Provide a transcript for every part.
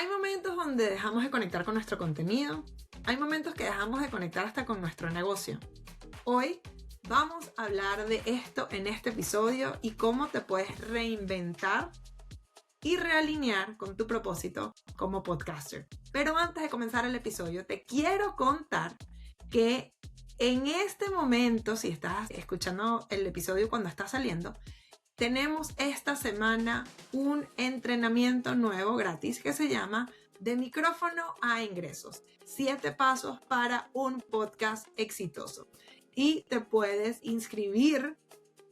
Hay momentos donde dejamos de conectar con nuestro contenido. Hay momentos que dejamos de conectar hasta con nuestro negocio. Hoy vamos a hablar de esto en este episodio y cómo te puedes reinventar y realinear con tu propósito como podcaster. Pero antes de comenzar el episodio, te quiero contar que en este momento, si estás escuchando el episodio cuando está saliendo, tenemos esta semana un entrenamiento nuevo gratis que se llama De micrófono a ingresos. 7 pasos para un podcast exitoso. Y te puedes inscribir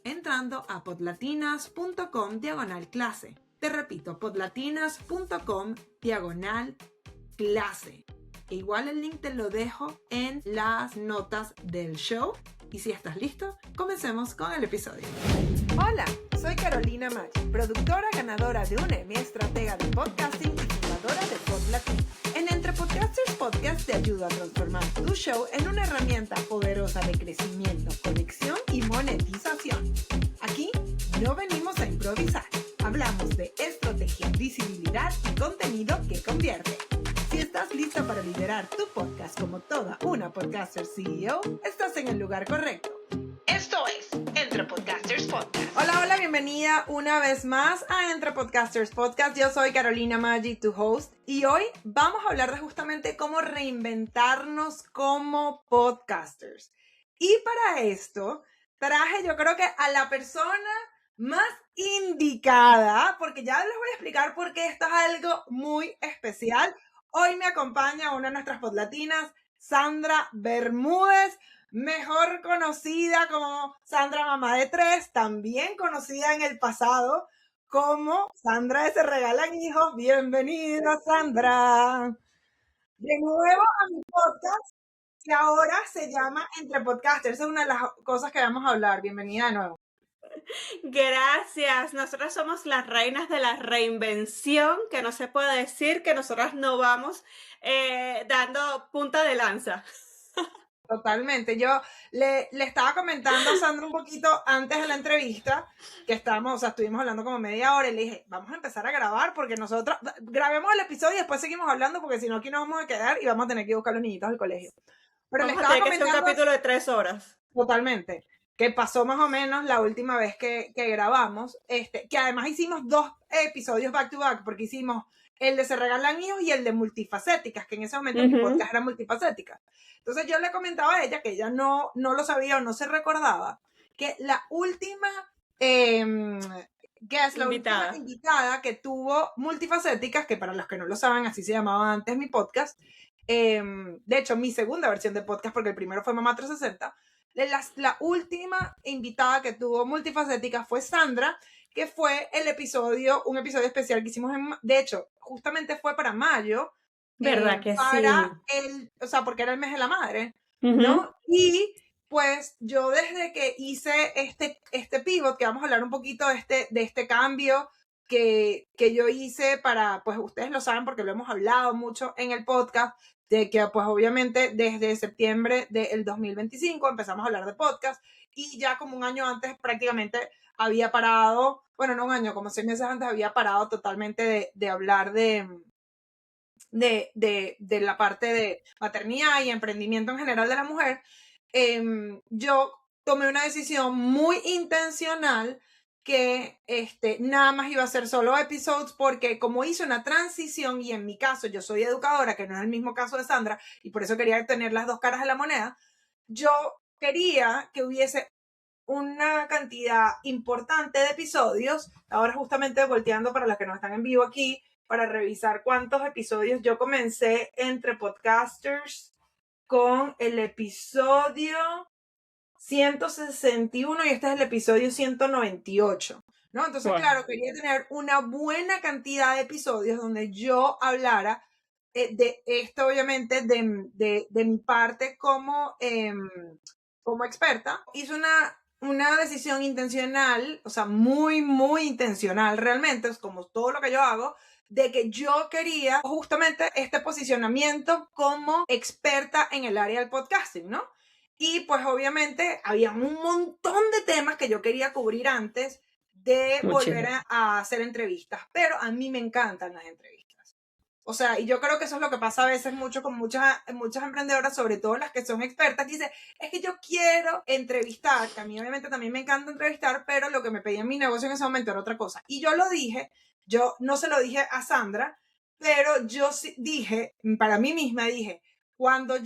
entrando a podlatinas.com/clase. Te repito, podlatinas.com/clase. E igual el link te lo dejo en las notas del show. Y si estás listo, comencemos con el episodio. Hola, soy Carolina Maggi, productora ganadora de un Emmy, estratega de podcasting y fundadora de Podlatinas. En Entre Podcasters Podcast te ayudo a transformar tu show en una herramienta poderosa de crecimiento, conexión y monetización. Aquí no venimos a improvisar. Hablamos de estrategia, visibilidad y contenido que convierte. Si estás lista para liderar tu podcast como toda una podcaster CEO, estás en el lugar correcto. Esto es Entre Podcasters Podcast. Hola, bienvenida una vez más a Entre Podcasters Podcast. Yo soy Carolina Maggi, tu host, y hoy vamos a hablar de justamente cómo reinventarnos como podcasters. Y para esto traje, yo creo que a la persona más indicada, porque ya les voy a explicar por qué esto es algo muy especial. Hoy me acompaña una de nuestras podlatinas, Sandra Bermúdez, mejor conocida como Sandra Mamá de Tres, también conocida en el pasado como Sandra de Se Regalan Hijos. Bienvenida, Sandra. De nuevo a mi podcast, que ahora se llama Entre Podcasters. Esa es una de las cosas que vamos a hablar. Bienvenida de nuevo. Gracias, nosotras somos las reinas de la reinvención, que no se puede decir que nosotras no vamos dando punta de lanza. Totalmente, yo le estaba comentando a Sandra un poquito antes de la entrevista, que estuvimos hablando como media hora y le dije, vamos a empezar a grabar porque nosotros grabemos el episodio y después seguimos hablando porque si no aquí nos vamos a quedar y vamos a tener que buscar a los niñitos del colegio. Pero Vamos le a estaba tener que hacer un comentando capítulo de 3 horas. totalmente, que pasó más o menos la última vez que grabamos, que además hicimos 2 episodios back to back, porque hicimos el de Se Regalan Hijos y el de Multifacéticas, que en ese momento mi podcast era Multifacéticas. Entonces yo le comentaba a ella, que ella no lo sabía o no se recordaba, que la última última invitada que tuvo Multifacéticas, que para los que no lo saben, así se llamaba antes mi podcast, de hecho mi segunda versión de podcast, porque el primero fue Mamá 360, la última invitada que tuvo Multifacéticas fue Sandra, que fue un episodio especial que hicimos de hecho, justamente fue para mayo. ¿Verdad que sí? Porque era el mes de la madre, ¿no? Y pues yo desde que hice este pivot, que vamos a hablar un poquito de este cambio que yo hice para, pues ustedes lo saben porque lo hemos hablado mucho en el podcast, de que pues obviamente desde septiembre del 2025 empezamos a hablar de podcast y ya como un año antes prácticamente había parado, bueno, no un año, como 6 meses antes había parado totalmente de hablar de la parte de maternidad y emprendimiento en general de la mujer. Yo tomé una decisión muy intencional que nada más iba a ser solo episodios, porque como hice una transición, y en mi caso yo soy educadora, que no es el mismo caso de Sandra, y por eso quería tener las 2 caras de la moneda, yo quería que hubiese una cantidad importante de episodios. Ahora justamente volteando para las que no están en vivo aquí, para revisar cuántos episodios yo comencé Entre Podcasters con el episodio 161 y este es el episodio 198, ¿no? Entonces, bueno, claro, quería tener una buena cantidad de episodios donde yo hablara de esto, obviamente, de mi parte como experta. Hice una decisión intencional, o sea, muy, muy intencional realmente, es como todo lo que yo hago, de que yo quería justamente este posicionamiento como experta en el área del podcasting, ¿no? Y pues obviamente había un montón de temas que yo quería cubrir antes de volver a hacer entrevistas, pero a mí me encantan las entrevistas. O sea, y yo creo que eso es lo que pasa a veces mucho con muchas emprendedoras, sobre todo las que son expertas, que dicen, es que yo quiero entrevistar, que a mí obviamente también me encanta entrevistar, pero lo que me pedía en mi negocio en ese momento era otra cosa. Y yo lo dije, yo no se lo dije a Sandra, pero yo sí dije, para mí misma dije, cuando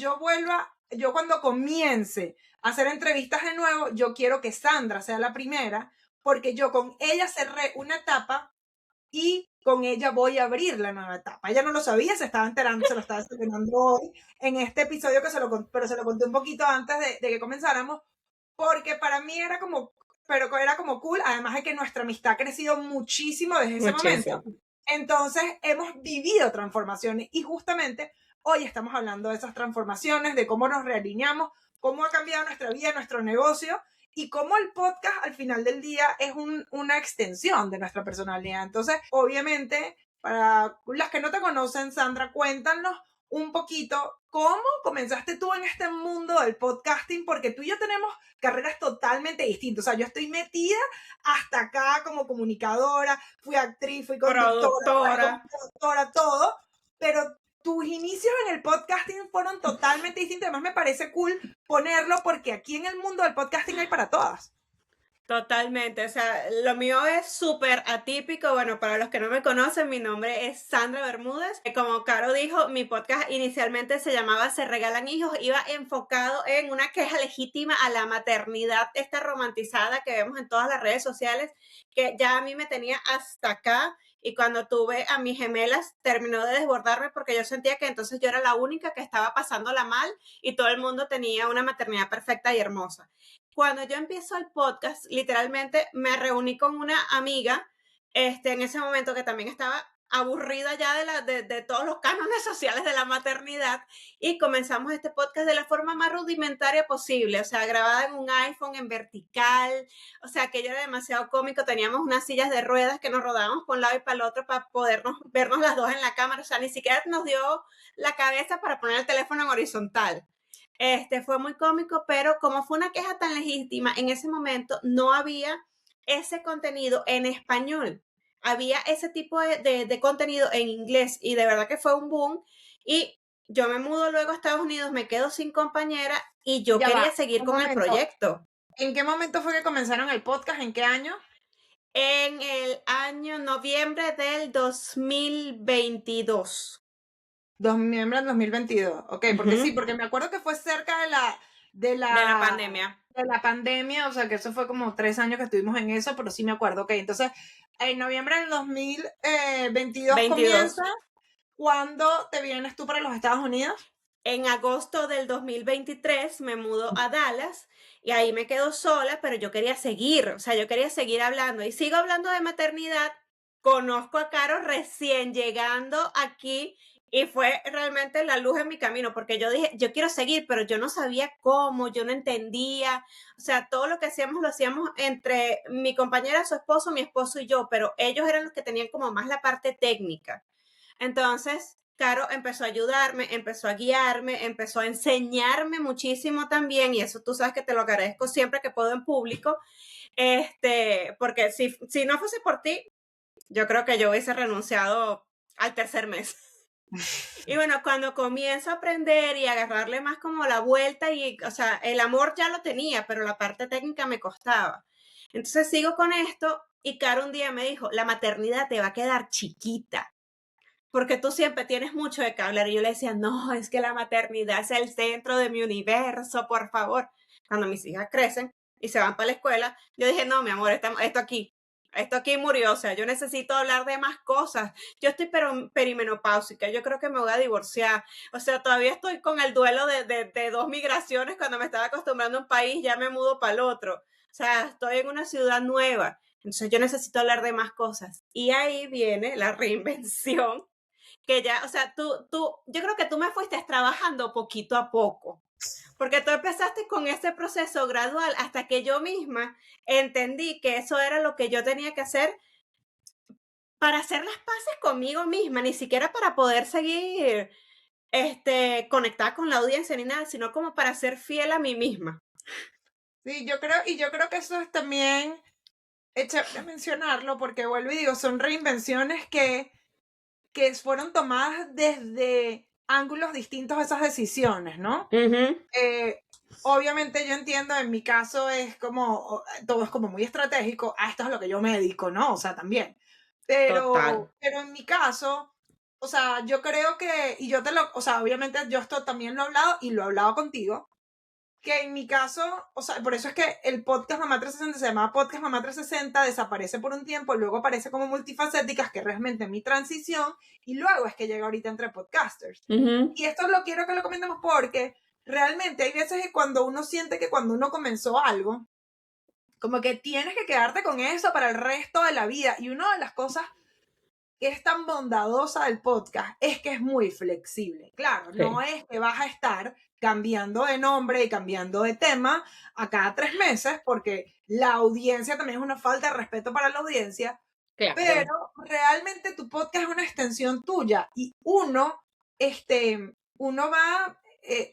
cuando comience a hacer entrevistas de nuevo, yo quiero que Sandra sea la primera, porque yo con ella cerré una etapa y con ella voy a abrir la nueva etapa. Ella no lo sabía, se estaba enterando, se lo estaba estrenando hoy en este episodio pero se lo conté un poquito antes de que comenzáramos, porque para mí era como cool, además de que nuestra amistad ha crecido muchísimo desde ese momento. Entonces hemos vivido transformaciones y justamente hoy estamos hablando de esas transformaciones, de cómo nos realineamos, cómo ha cambiado nuestra vida, nuestro negocio y cómo el podcast al final del día es una extensión de nuestra personalidad. Entonces, obviamente, para las que no te conocen, Sandra, cuéntanos un poquito cómo comenzaste tú en este mundo del podcasting, porque tú y yo tenemos carreras totalmente distintas. O sea, yo estoy metida hasta acá como comunicadora, fui actriz, fui conductora, todo, pero tus inicios en el podcasting fueron totalmente distintos. Además, me parece cool ponerlo porque aquí en el mundo del podcasting hay para todas. Totalmente, o sea, lo mío es súper atípico. Bueno, para los que no me conocen, mi nombre es Sandra Bermúdez. Como Caro dijo, mi podcast inicialmente se llamaba Se Regalan Hijos, iba enfocado en una queja legítima a la maternidad, esta romantizada que vemos en todas las redes sociales, que ya a mí me tenía hasta acá. Y cuando tuve a mis gemelas, terminó de desbordarme porque yo sentía que entonces yo era la única que estaba pasándola mal y todo el mundo tenía una maternidad perfecta y hermosa. Cuando yo empiezo el podcast, literalmente me reuní con una amiga, en ese momento que también estaba aburrida ya de todos los cánones sociales de la maternidad, y comenzamos este podcast de la forma más rudimentaria posible, o sea, grabada en un iPhone en vertical, o sea, aquello era demasiado cómico. Teníamos unas sillas de ruedas que nos rodábamos por un lado y para el otro para podernos vernos las dos en la cámara, o sea, ni siquiera nos dio la cabeza para poner el teléfono en horizontal. Fue muy cómico, pero como fue una queja tan legítima, en ese momento no había ese contenido en español. Había ese tipo de contenido en inglés y de verdad que fue un boom. Y yo me mudo luego a Estados Unidos, me quedo sin compañera y yo quería seguir con el proyecto. ¿En qué momento fue que comenzaron el podcast? ¿En qué año? En el año noviembre del 2022. Noviembre del 2022, ok, porque sí, porque me acuerdo que fue cerca de la pandemia. De la pandemia, o sea que eso fue como 3 años que estuvimos en eso, pero sí me acuerdo, ok, entonces en noviembre del 2022 comienza. ¿Cuándo te vienes tú para los Estados Unidos? En agosto del 2023 me mudo a Dallas y ahí me quedo sola, pero yo quería seguir, o sea, yo quería seguir hablando y sigo hablando de maternidad. Conozco a Caro recién llegando aquí y fue realmente la luz en mi camino, porque yo dije, yo quiero seguir, pero yo no sabía cómo, yo no entendía. O sea, todo lo que hacíamos lo hacíamos entre mi compañera, su esposo, mi esposo y yo, pero ellos eran los que tenían como más la parte técnica. Entonces, Caro empezó a ayudarme, empezó a guiarme, empezó a enseñarme muchísimo también, y eso tú sabes que te lo agradezco siempre que puedo en público, porque si no fuese por ti, yo creo que yo hubiese renunciado al tercer mes. Y bueno, cuando comienzo a aprender y a agarrarle más como la vuelta, o sea, el amor ya lo tenía, pero la parte técnica me costaba. Entonces sigo con esto y Caro un día me dijo, la maternidad te va a quedar chiquita, porque tú siempre tienes mucho de qué hablar. Y yo le decía, no, es que la maternidad es el centro de mi universo, por favor. Cuando mis hijas crecen y se van para la escuela, yo dije, no, mi amor, esto aquí murió, o sea, yo necesito hablar de más cosas. Yo estoy perimenopáusica, yo creo que me voy a divorciar. O sea, todavía estoy con el duelo de 2 migraciones. Cuando me estaba acostumbrando a un país, ya me mudo para el otro. O sea, estoy en una ciudad nueva. Entonces yo necesito hablar de más cosas. Y ahí viene la reinvención, que ya, o sea, yo creo que tú me fuiste trabajando poquito a poco, porque tú empezaste con ese proceso gradual hasta que yo misma entendí que eso era lo que yo tenía que hacer para hacer las paces conmigo misma, ni siquiera para poder seguir conectada con la audiencia ni nada, sino como para ser fiel a mí misma. Sí, yo creo que eso es también chévere mencionarlo, porque vuelvo y digo, son reinvenciones que que fueron tomadas desde ángulos distintos esas decisiones, ¿no? Obviamente yo entiendo, en mi caso es como, todo es como muy estratégico, a esto es a lo que yo me dedico, ¿no? O sea, también. Total. Pero en mi caso, o sea, yo creo que, y yo o sea, obviamente yo esto también lo he hablado y lo he hablado contigo, que en mi caso, o sea, por eso es que el podcast Mamá 360 se llamaba Podcast Mamá 360, desaparece por un tiempo, luego aparece como Multifacéticas, que es realmente mi transición, y luego es que llega ahorita entre podcasters. Y esto lo quiero que lo comentemos porque realmente hay veces que cuando uno siente que cuando uno comenzó algo, como que tienes que quedarte con eso para el resto de la vida. Y una de las cosas que es tan bondadosa del podcast es que es muy flexible. Claro, Sí. no es que vas a estar cambiando de nombre y cambiando de tema a cada 3 meses, porque la audiencia también es una falta de respeto para la audiencia, Claro. pero realmente tu podcast es una extensión tuya y uno va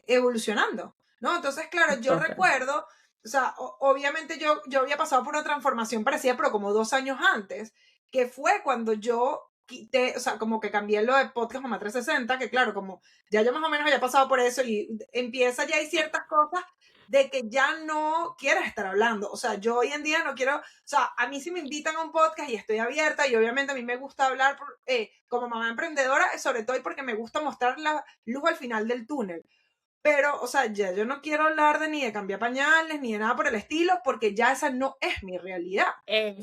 evolucionando, ¿no? Entonces, claro, yo Total. recuerdo, o sea, obviamente yo había pasado por una transformación parecida, pero como 2 años antes, que fue cuando yo quité, o sea, como que cambié lo de Podcast Mamá 360, que claro, como ya yo más o menos había pasado por eso y empieza ya hay ciertas cosas de que ya no quieres estar hablando. O sea, yo hoy en día no quiero, o sea, a mí si me invitan a un podcast y estoy abierta y obviamente a mí me gusta hablar como mamá emprendedora, sobre todo porque me gusta mostrar la luz al final del túnel. Pero, o sea, ya yo no quiero hablar de ni de cambiar pañales, ni de nada por el estilo, porque ya esa no es mi realidad,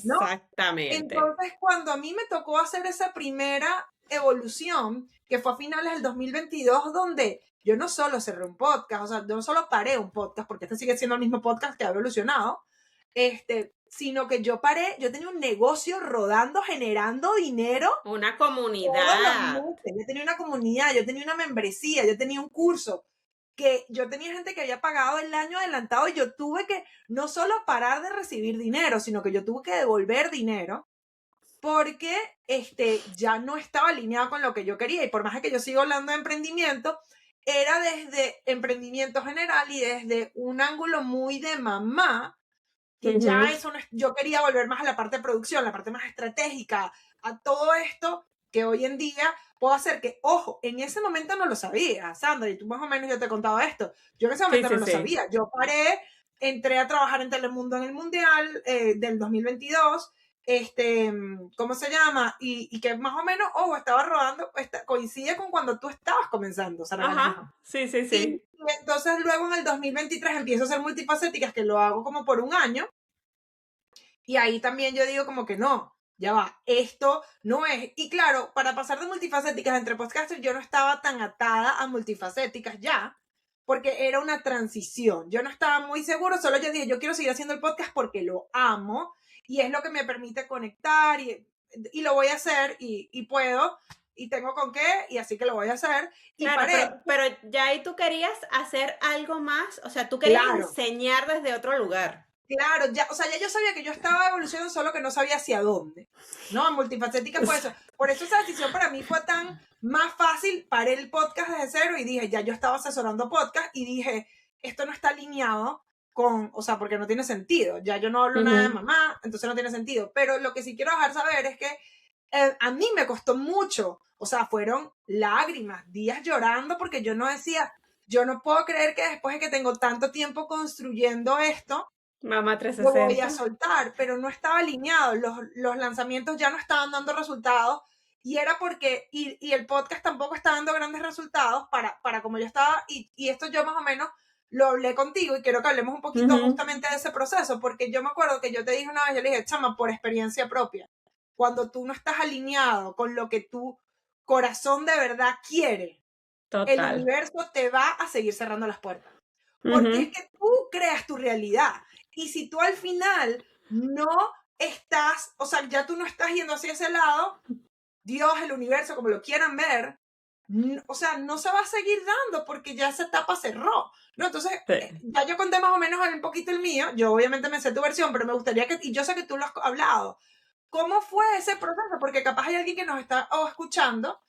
¿no? Exactamente. Entonces, cuando a mí me tocó hacer esa primera evolución, que fue a finales del 2022, donde yo no solo cerré un podcast, o sea, yo no solo paré un podcast, porque este sigue siendo el mismo podcast que ha evolucionado, sino que yo tenía un negocio rodando, generando dinero. Una Todos los comunidad. meses. Yo tenía una comunidad, yo tenía una membresía, yo tenía un curso, que yo tenía gente que había pagado el año adelantado y yo tuve que no solo parar de recibir dinero, sino que yo tuve que devolver dinero porque ya no estaba alineado con lo que yo quería. Y por más que yo sigo hablando de emprendimiento, era desde emprendimiento general y desde un ángulo muy de mamá, que ya eso no es, yo quería volver más a la parte de producción, la parte más estratégica, a todo esto que hoy en día puedo hacer que, ojo, en ese momento no lo sabía, Sandra, y tú más o menos yo te he contado esto, yo en ese momento no lo sabía, yo paré, entré a trabajar en Telemundo en el Mundial del 2022, ¿cómo se llama? Y que más o menos, ojo, estaba rodando, coincide con cuando tú estabas comenzando, Sara Galeano. Ajá, sí. Y entonces luego en el 2023 empiezo a hacer Multifacéticas, que lo hago como por un año, y ahí también yo digo como que no, ya va, esto no es. Y claro, para pasar de Multifacéticas entre podcasters, yo no estaba tan atada a Multifacéticas ya, porque era una transición. Yo no estaba muy seguro, solo yo dije, yo quiero seguir haciendo el podcast porque lo amo y es lo que me permite conectar y lo voy a hacer y puedo y tengo con qué y así que lo voy a hacer. Y Claro, paré. pero ya ahí tú querías hacer algo más, o sea, tú querías Claro. enseñar desde otro lugar. Claro, ya, o sea, ya yo sabía que yo estaba evolucionando, solo que no sabía hacia dónde, ¿no? En Multifacética fue eso. Por eso esa decisión para mí fue tan más fácil. Paré el podcast desde cero y dije, ya yo estaba asesorando podcast y dije, esto no está alineado con, o sea, porque no tiene sentido. Ya yo no hablo nada de mamá, entonces no tiene sentido. Pero lo que sí quiero dejar saber es que a mí me costó mucho, o sea, fueron lágrimas, días llorando porque yo no decía, yo no puedo creer que después de que tengo tanto tiempo construyendo esto, Mamá lo 360. voy a soltar, pero no estaba alineado, los lanzamientos ya no estaban dando resultados y era porque, y el podcast tampoco está dando grandes resultados para como yo estaba, y esto yo más o menos lo hablé contigo y quiero que hablemos un poquito justamente de ese proceso, porque yo me acuerdo que yo te dije una vez, yo le dije, chama, por experiencia propia, cuando tú no estás alineado con lo que tu corazón de verdad quiere, el Total. universo te va a seguir cerrando las puertas. Porque es que tú creas tu realidad. Y si tú al final no estás, o sea, ya tú no estás yendo hacia ese lado, Dios, el universo, como lo quieran ver, o sea, no se va a seguir dando porque ya esa etapa cerró, ¿no? Entonces, ya yo conté más o menos un poquito el mío, yo obviamente me sé tu versión, pero me gustaría que, y yo sé que tú lo has hablado, ¿cómo fue ese proceso? Porque capaz hay alguien que nos está escuchando,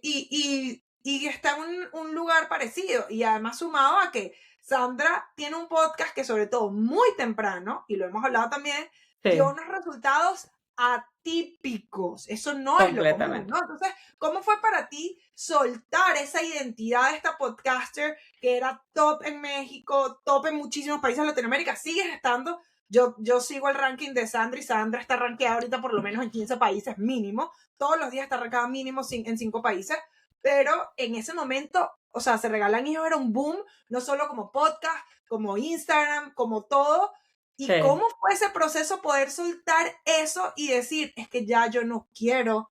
y está en un lugar parecido, y además sumado a que Sandra tiene un podcast que sobre todo muy temprano, y lo hemos hablado también, dio unos resultados atípicos. Eso no es lo común, ¿no? Entonces, ¿cómo fue para ti soltar esa identidad de esta podcaster que era top en México, top en muchísimos países de Latinoamérica? Sigues estando. Yo sigo el ranking de Sandra y Sandra está rankeada ahorita por lo menos en 15 países mínimo. Todos los días está rankeada mínimo en 5 países. Pero en ese momento, o sea, Se Regalan Hijos era un boom, no solo como podcast, como Instagram, como todo. ¿Y sí, cómo fue ese proceso poder soltar eso y decir, es que ya yo no quiero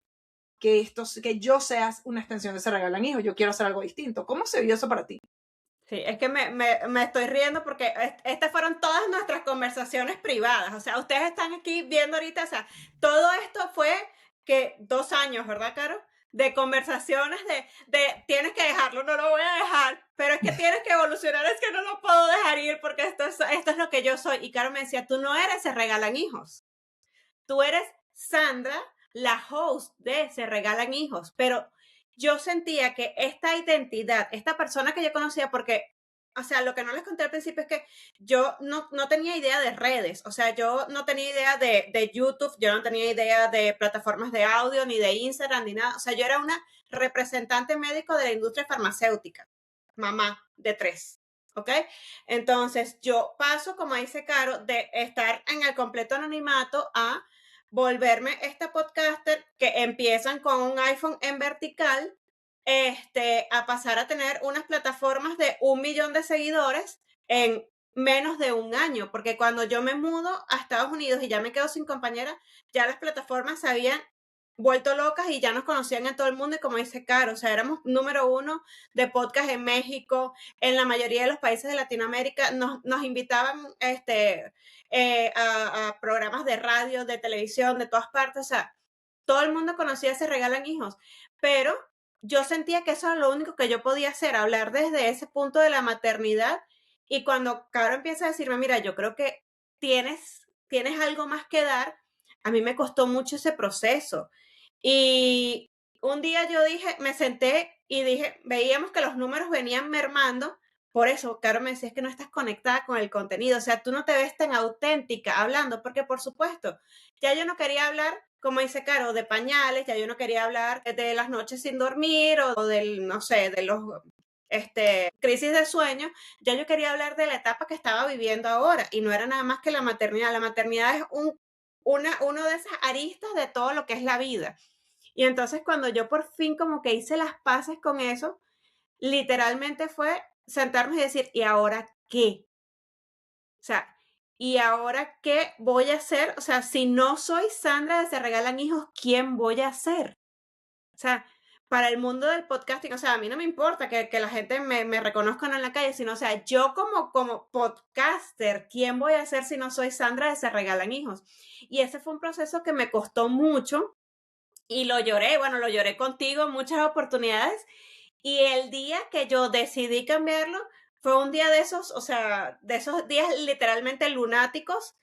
que yo sea una extensión de Se Regalan Hijos, yo quiero hacer algo distinto? ¿Cómo se vio eso para ti? Sí, es que me estoy riendo porque estas fueron todas nuestras conversaciones privadas. O sea, ustedes están aquí viendo ahorita, o sea, todo esto fue que 2 años, ¿verdad, Caro? De conversaciones de tienes que dejarlo, no lo voy a dejar, pero es que tienes que evolucionar, es que no lo puedo dejar ir porque esto es lo que yo soy. Y Caro me decía, tú no eres Se Regalan Hijos, tú eres Sandra, la host de Se Regalan Hijos, pero yo sentía que esta identidad, esta persona que yo conocía, porque, o sea, lo que no les conté al principio es que yo no tenía idea de redes, o sea, yo no tenía idea de YouTube, yo no tenía idea de plataformas de audio, ni de Instagram, ni nada, o sea, yo era una representante médico de la industria farmacéutica, mamá de 3. ¿Ok? Entonces, yo paso, como dice Caro, de estar en el completo anonimato a volverme esta podcaster que empiezan con un iPhone en vertical, a pasar a tener unas plataformas de 1 millón de seguidores en menos de un año, porque cuando yo me mudo a Estados Unidos y ya me quedo sin compañera, ya las plataformas se habían vuelto locas y ya nos conocían en todo el mundo y como dice Caro, o sea, éramos número 1 de podcast en México, en la mayoría de los países de Latinoamérica, nos invitaban a programas de radio, de televisión, de todas partes, o sea, todo el mundo conocía Se Regalan Hijos, pero yo sentía que eso era lo único que yo podía hacer, hablar desde ese punto de la maternidad, y cuando Caro empieza a decirme, mira, yo creo que tienes algo más que dar, a mí me costó mucho ese proceso, y un día yo dije, me senté y dije, veíamos que los números venían mermando. Por eso, Caro me decía, es que no estás conectada con el contenido, o sea, tú no te ves tan auténtica hablando, porque por supuesto, ya yo no quería hablar, como dice Caro, de pañales, ya yo no quería hablar de las noches sin dormir o del, no sé, de los crisis de sueño, ya yo quería hablar de la etapa que estaba viviendo ahora y no era nada más que la maternidad. La maternidad es uno de esas aristas de todo lo que es la vida. Y entonces cuando yo por fin como que hice las paces con eso, literalmente fue sentarme y decir, ¿y ahora qué? O sea, ¿y ahora qué voy a hacer? O sea, si no soy Sandra de Se Regalan Hijos, ¿quién voy a ser? O sea, para el mundo del podcasting, o sea, a mí no me importa que la gente me reconozca en la calle, sino, o sea, yo como podcaster, ¿quién voy a ser si no soy Sandra de Se Regalan Hijos? Y ese fue un proceso que me costó mucho y lo lloré, bueno, lo lloré contigo en muchas oportunidades. Y el día que yo decidí cambiarlo, fue un día de esos, o sea, de esos días literalmente lunáticos.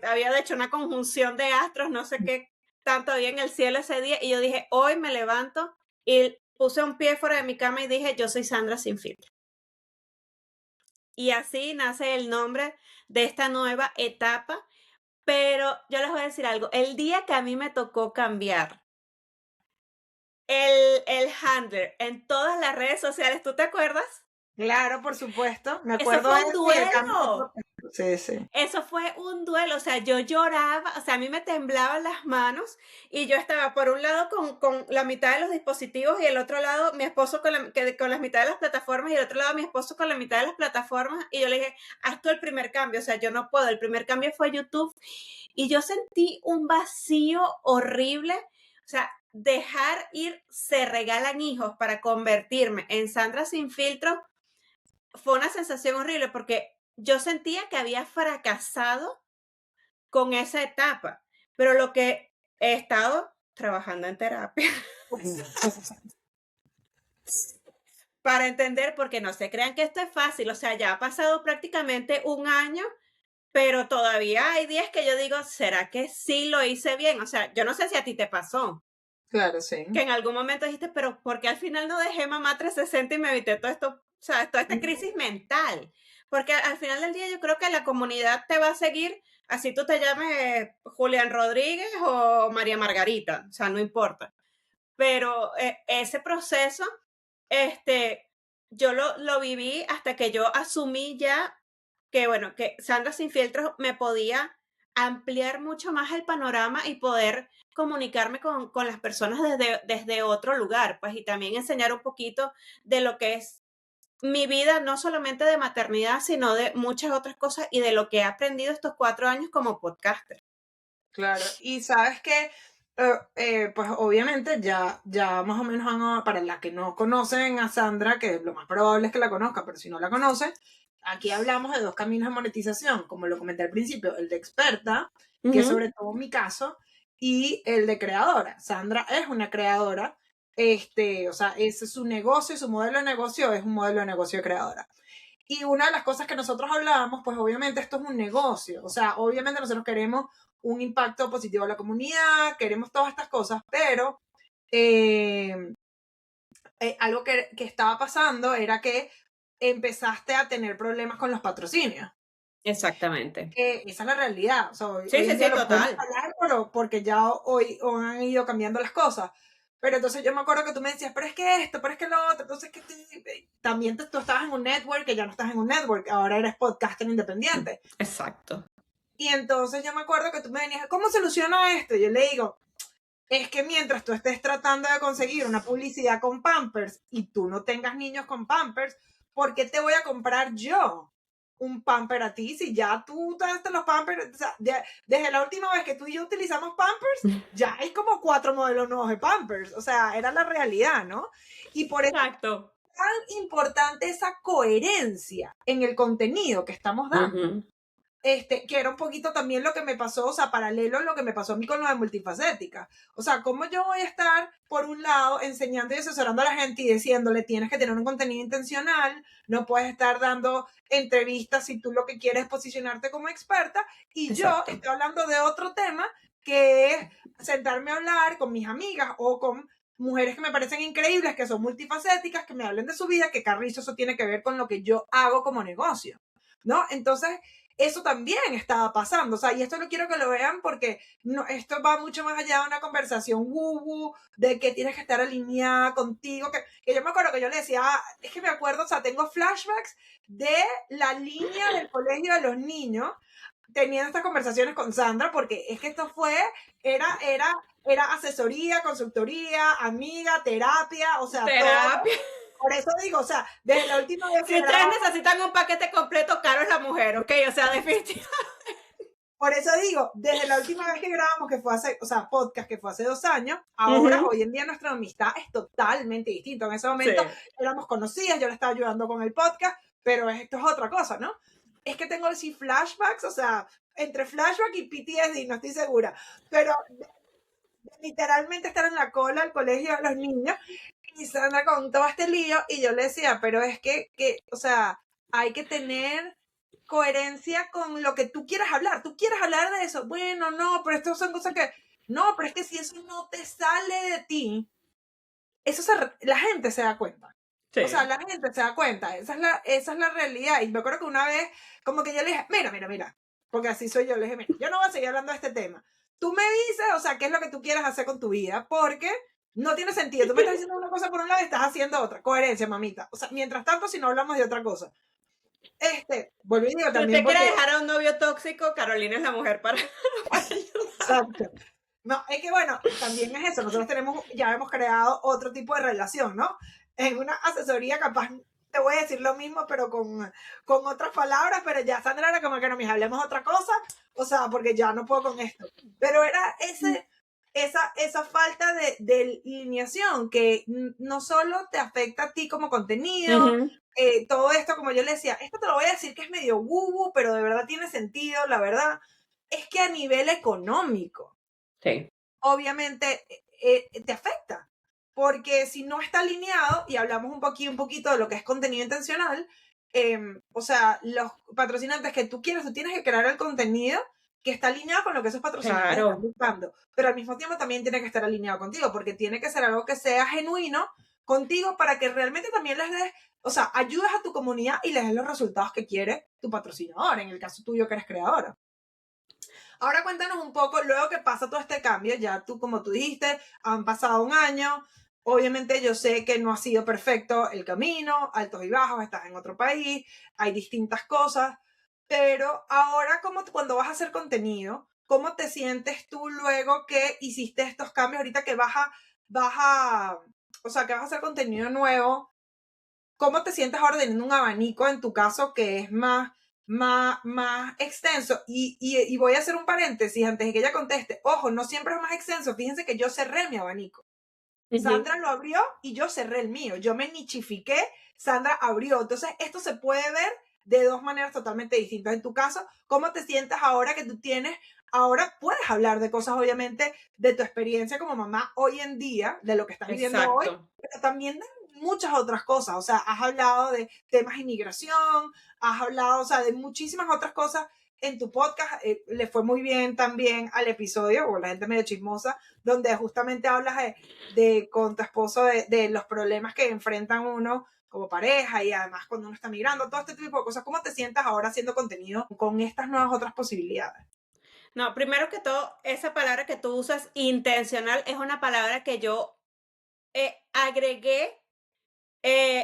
Había de hecho una conjunción de astros, no sé qué tanto había en el cielo ese día, y yo dije, hoy me levanto, y puse un pie fuera de mi cama y dije, yo soy Sandra Sin Filtro. Y así nace el nombre de esta nueva etapa, pero yo les voy a decir algo, el día que a mí me tocó cambiar el handler en todas las redes sociales, ¿tú te acuerdas? Claro, por supuesto. Me acuerdo de eso. ¡Eso fue un duelo! Sí, sí. Eso fue un duelo, o sea, yo lloraba, o sea, a mí me temblaban las manos y yo estaba por un lado con la mitad de los dispositivos y el otro lado mi esposo con la mitad de las plataformas y el otro lado mi esposo con la mitad de las plataformas, y yo le dije, haz tú el primer cambio, o sea, yo no puedo, el primer cambio fue YouTube, y yo sentí un vacío horrible, o sea, dejar ir Se Regalan Hijos para convertirme en Sandra Sin Filtro fue una sensación horrible porque yo sentía que había fracasado con esa etapa, pero lo que he estado trabajando en terapia para entender, porque no se crean que esto es fácil, o sea, ya ha pasado prácticamente un año, pero todavía hay días que yo digo, ¿será que sí lo hice bien? O sea, yo no sé si a ti te pasó. Claro, sí. Que en algún momento dijiste, pero ¿por qué al final no dejé Mamá 360 y me evité todo esto, o sea, toda esta crisis mental? Porque al final del día yo creo que la comunidad te va a seguir así tú te llames Julián Rodríguez o María Margarita, o sea, no importa. Pero ese proceso, yo lo viví hasta que yo asumí ya que, bueno, que Sandra Sin Filtros me podía ampliar mucho más el panorama y poder comunicarme con las personas desde otro lugar, pues, y también enseñar un poquito de lo que es mi vida, no solamente de maternidad, sino de muchas otras cosas y de lo que he aprendido estos 4 años como podcaster. Claro, y sabes que, pues obviamente ya más o menos para las que no conocen a Sandra, que lo más probable es que la conozca, pero si no la conocen, aquí hablamos de dos caminos de monetización, como lo comenté al principio, el de experta, que es sobre todo mi caso, y el de creadora. Sandra es una creadora, o sea, ese es su negocio, su modelo de negocio es un modelo de negocio de creadora. Y una de las cosas que nosotros hablábamos, pues obviamente esto es un negocio, o sea, obviamente nosotros queremos un impacto positivo a la comunidad, queremos todas estas cosas, pero algo que estaba pasando era que empezaste a tener problemas con los patrocinios. Exactamente. Esa es la realidad. O sea, hoy Sí, en sí, día sí, lo podemos total. hablar, porque ya hoy han ido cambiando las cosas. Pero entonces yo me acuerdo que tú me decías, pero es que esto, pero es que lo otro. Entonces que también tú estabas en un network, que ya no estás en un network, ahora eres podcaster independiente. Exacto. Y entonces yo me acuerdo que tú me venías, ¿cómo soluciono esto? Y yo le digo, es que mientras tú estés tratando de conseguir una publicidad con Pampers y tú no tengas niños con Pampers, ¿por qué te voy a comprar yo un Pamper a ti si ya tú usaste los Pampers? O sea, desde la última vez que tú y yo utilizamos Pampers, ya hay como 4 modelos nuevos de Pampers. O sea, era la realidad, ¿no? Y por eso Exacto. es tan importante esa coherencia en el contenido que estamos dando. Que era un poquito también lo que me pasó, o sea, paralelo a lo que me pasó a mí con lo de multifacética. O sea, ¿cómo yo voy a estar, por un lado, enseñando y asesorando a la gente y diciéndole, tienes que tener un contenido intencional, no puedes estar dando entrevistas si tú lo que quieres es posicionarte como experta, y Exacto. yo estoy hablando de otro tema, que es sentarme a hablar con mis amigas o con mujeres que me parecen increíbles, que son multifacéticas, que me hablen de su vida, que carrizo, eso tiene que ver con lo que yo hago como negocio, ¿no? Entonces, eso también estaba pasando, o sea, y esto no quiero que lo vean porque no, esto va mucho más allá de una conversación woo de que tienes que estar alineada contigo, que yo me acuerdo que yo le decía, es que me acuerdo, o sea, tengo flashbacks de la línea del colegio de los niños, teniendo estas conversaciones con Sandra, porque es que esto era asesoría, consultoría, amiga, terapia, o sea, Terapia. todo. Por eso digo, o sea, desde la última vez Si que ustedes grabamos, necesitan un paquete completo, Caro es la mujer, ¿ok? O sea, definitivamente. por eso digo, desde la última vez que grabamos, que fue hace, o sea, podcast, que fue hace 2 años, ahora, hoy en día, nuestra amistad es totalmente distinta. En ese momento éramos conocidas, yo le estaba ayudando con el podcast, pero esto es otra cosa, ¿no? Es que tengo así flashbacks, o sea, entre flashback y PTSD, no estoy segura, pero literalmente estar en la cola al colegio de los niños y Sandra con todo este lío y yo le decía, pero es o sea, hay que tener coherencia con lo que tú quieras hablar. Tú quieres hablar de eso. Bueno, no, pero estas son cosas que... No, pero es que si eso no te sale de ti, la gente se da cuenta. Sí. O sea, la gente se da cuenta. Esa es la realidad. Y me acuerdo que una vez, como que yo le dije, mira, porque así soy yo, le dije, mira, yo no voy a seguir hablando de este tema. Tú me dices, o sea, qué es lo que tú quieres hacer con tu vida, porque no tiene sentido. Tú me estás diciendo una cosa por un lado y estás haciendo otra. Coherencia, mamita. O sea, mientras tanto, si no hablamos de otra cosa. Volví y digo también. Si usted quiere dejar a un novio tóxico, Carolina es la mujer para Exacto. No, es que bueno, también es eso. Nosotros ya hemos creado otro tipo de relación, ¿no? En una asesoría capaz te voy a decir lo mismo, pero con otras palabras, pero ya Sandra era como que no, mija, hablemos otra cosa, o sea, porque ya no puedo con esto. Pero era esa falta de alineación que no solo te afecta a ti como contenido, todo esto, como yo le decía, esto te lo voy a decir que es medio woo, pero de verdad tiene sentido, la verdad, es que a nivel económico, sí, obviamente te afecta. Porque si no está alineado, y hablamos un poquito de lo que es contenido intencional, o sea, los patrocinantes que tú quieres, tú tienes que crear el contenido que está alineado con lo que esos patrocinantes están buscando. Pero al mismo tiempo también tiene que estar alineado contigo, porque tiene que ser algo que sea genuino contigo para que realmente también les des, o sea, ayudes a tu comunidad y les des los resultados que quiere tu patrocinador, en el caso tuyo que eres creadora. Ahora cuéntanos un poco, luego que pasa todo este cambio, ya tú, como tú dijiste, han pasado un año, obviamente yo sé que no ha sido perfecto el camino, altos y bajos, estás en otro país, hay distintas cosas, pero ahora cuando vas a hacer contenido, ¿cómo te sientes tú luego que hiciste estos cambios ahorita que o sea, que vas a hacer contenido nuevo? ¿Cómo te sientes ahora teniendo un abanico en tu caso que es más extenso? Y voy a hacer un paréntesis antes de que ella conteste. Ojo, no siempre es más extenso. Fíjense que yo cerré mi abanico. Sandra lo abrió y yo cerré el mío. Yo me nichifiqué, Sandra abrió. Entonces, esto se puede ver de dos maneras totalmente distintas. En tu caso, ¿cómo te sientes ahora que tú tienes? Ahora puedes hablar de cosas, obviamente, de tu experiencia como mamá hoy en día, de lo que estás viviendo hoy, pero también de muchas otras cosas. O sea, has hablado de temas de inmigración, has hablado, o sea, de muchísimas otras cosas en tu podcast. Le fue muy bien también al episodio, o la gente medio chismosa, donde justamente hablas con tu esposo de los problemas que enfrentan uno como pareja y además cuando uno está migrando, todo este tipo de cosas. ¿Cómo te sientas ahora haciendo contenido con estas nuevas otras posibilidades? No, primero que todo, esa palabra que tú usas, intencional, es una palabra que yo agregué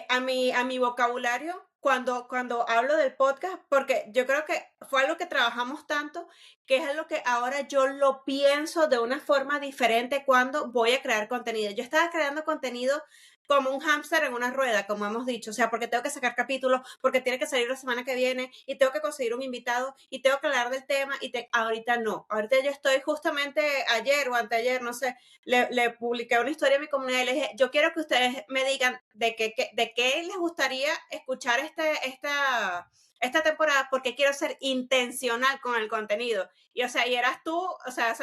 a mi vocabulario cuando hablo del podcast, porque yo creo que fue algo que trabajamos tanto, que es algo que ahora yo lo pienso de una forma diferente cuando voy a crear contenido. Yo estaba creando contenido como un hámster en una rueda, como hemos dicho, o sea, porque tengo que sacar capítulos, porque tiene que salir la semana que viene, y tengo que conseguir un invitado, y tengo que hablar del tema, ahorita no. Ahorita yo estoy justamente ayer o anteayer, no sé, le publiqué una historia a mi comunidad y le dije, yo quiero que ustedes me digan de qué les gustaría escuchar esta temporada, porque quiero ser intencional con el contenido. Y, o sea, y eras tú, o sea,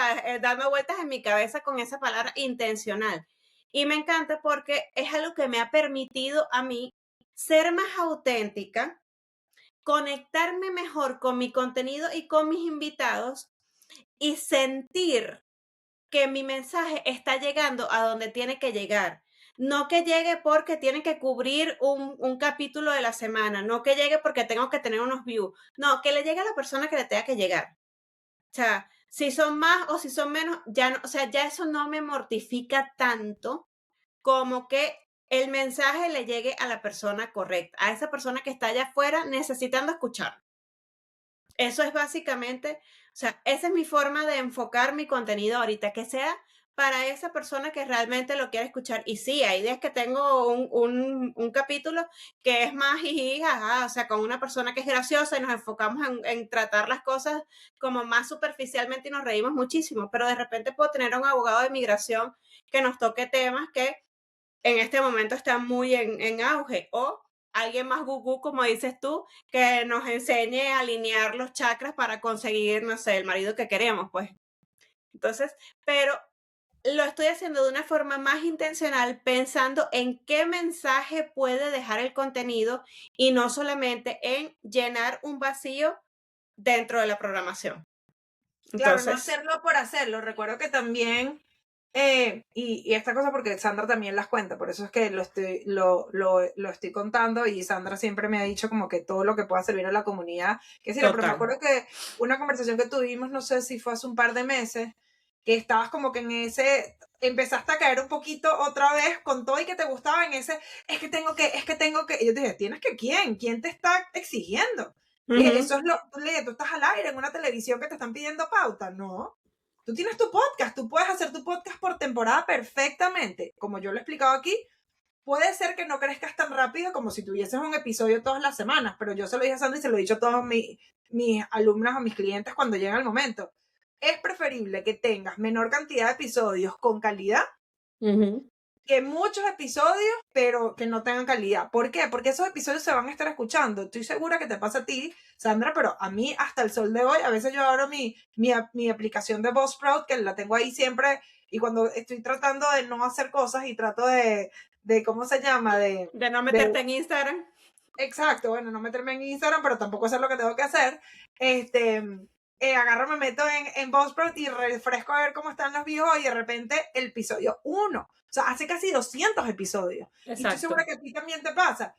dando vueltas en mi cabeza con esa palabra intencional. Y me encanta porque es algo que me ha permitido a mí ser más auténtica, conectarme mejor con mi contenido y con mis invitados y sentir que mi mensaje está llegando a donde tiene que llegar. No que llegue porque tiene que cubrir un capítulo de la semana, no que llegue porque tengo que tener unos views, no, que le llegue a la persona que le tenga que llegar. O sea, si son más o si son menos, ya no, o sea, ya eso no me mortifica tanto como que el mensaje le llegue a la persona correcta, a esa persona que está allá afuera necesitando escuchar. Eso es básicamente, o sea, esa es mi forma de enfocar mi contenido ahorita, que sea para esa persona que realmente lo quiere escuchar. Y sí, hay días que tengo un capítulo que es más jiji, jaja, o sea, con una persona que es graciosa y nos enfocamos en tratar las cosas como más superficialmente y nos reímos muchísimo, pero de repente puedo tener un abogado de migración que nos toque temas que en este momento están muy en auge, o alguien más gugú, como dices tú, que nos enseñe a alinear los chakras para conseguir, no sé, el marido que queremos, pues. Entonces, pero lo estoy haciendo de una forma más intencional, pensando en qué mensaje puede dejar el contenido y no solamente en llenar un vacío dentro de la programación. Claro, no Entonces, hacerlo por hacerlo. Recuerdo que también, y esta cosa porque Sandra también las cuenta, por eso es que lo estoy contando, y Sandra siempre me ha dicho como que todo lo que pueda servir a la comunidad, que sí, pero me acuerdo que una conversación que tuvimos, no sé si fue hace un par de meses, que estabas como que empezaste a caer un poquito otra vez con todo y que te gustaba en ese, es que tengo que, y yo te dije, ¿tienes que quién? ¿Quién te está exigiendo? Eso es tú estás al aire en una televisión que te están pidiendo pauta, ¿no? Tú tienes tu podcast, tú puedes hacer tu podcast por temporada perfectamente. Como yo lo he explicado aquí, puede ser que no crezcas tan rápido como si tuvieses un episodio todas las semanas, pero yo se lo dije a Sandra y se lo he dicho a todos mis alumnos o mis clientes cuando llega el momento. Es preferible que tengas menor cantidad de episodios con calidad que muchos episodios, pero que no tengan calidad. ¿Por qué? Porque esos episodios se van a estar escuchando. Estoy segura que te pasa a ti, Sandra, pero a mí hasta el sol de hoy, a veces yo abro mi aplicación de Buzzsprout, que la tengo ahí siempre, y cuando estoy tratando de no hacer cosas y trato de ¿cómo se llama? De no meterte en Instagram. Exacto, bueno, no meterme en Instagram, pero tampoco hacer lo que tengo que hacer. Agarro, me meto en Buzzsprout y refresco a ver cómo están los views y de repente el episodio 1. O sea, hace casi 200 episodios. Exacto. Y estoy segura que a ti también te pasa.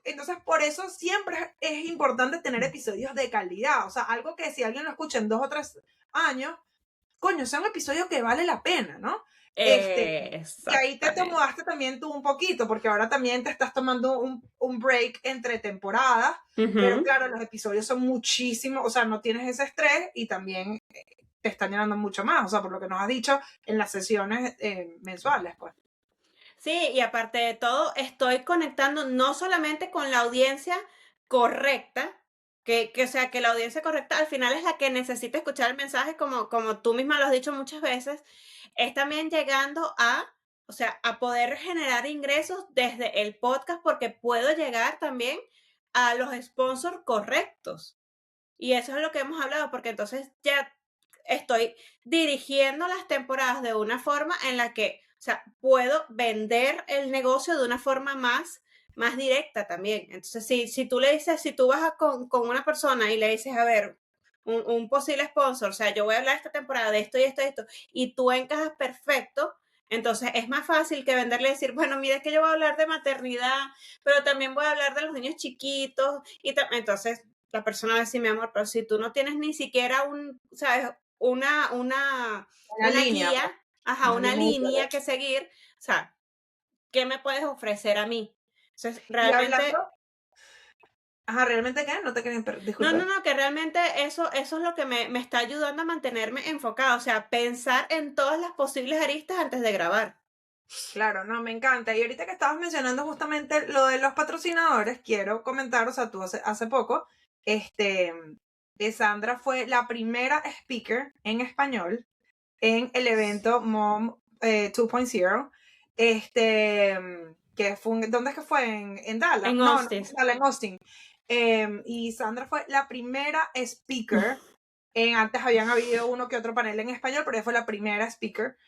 Entonces, por eso siempre es importante tener episodios de calidad. O sea, algo que si alguien lo escucha en 2 o 3 años, coño, sea un episodio que vale la pena, ¿no? Y ahí te Exactamente. mudaste también tú un poquito, porque ahora también te estás tomando un break entre temporadas, pero Ujú. claro, los episodios son muchísimos, o sea, no tienes ese estrés y también te están llenando mucho más, o sea, por lo que nos has dicho en las sesiones mensuales, pues. Sí, y aparte de todo, estoy conectando no solamente con la audiencia correcta, o sea, que la audiencia correcta al final es la que necesita escuchar el mensaje, como tú misma lo has dicho muchas veces, es también llegando o sea, a poder generar ingresos desde el podcast porque puedo llegar también a los sponsors correctos. Y eso es lo que hemos hablado, porque entonces ya estoy dirigiendo las temporadas de una forma en la que, o sea, puedo vender el negocio de una forma más directa también. Entonces, si tú le dices, si tú vas con una persona y le dices, a ver, un posible sponsor, o sea, yo voy a hablar esta temporada de esto y esto y esto, y tú encajas perfecto, entonces es más fácil que venderle y decir, bueno, mira, es que yo voy a hablar de maternidad, pero también voy a hablar de los niños chiquitos, entonces la persona va a decir, mi amor, pero si tú no tienes ni siquiera ¿sabes? Una Una línea, guía, pues, ajá, una una línea línea editorial. que seguir, o sea, ¿qué me puedes ofrecer a mí? Entonces, Y hablando, realmente, ajá, ¿realmente qué? No te quería, disculpa. no, que realmente eso es lo que me está ayudando a mantenerme enfocada, o sea, pensar en todas las posibles aristas antes de grabar. Claro, no, me encanta. Y ahorita que estabas mencionando justamente lo de los patrocinadores, quiero comentar, o sea, tú hace poco, este, Sandra fue la primera speaker en español en el evento Mom 2.0, que fue, ¿dónde es que fue? En Dallas, En no, Austin. en Austin. Y Sandra fue la primera speaker. Antes habían habido uno que otro panel en español, pero ella fue la primera speaker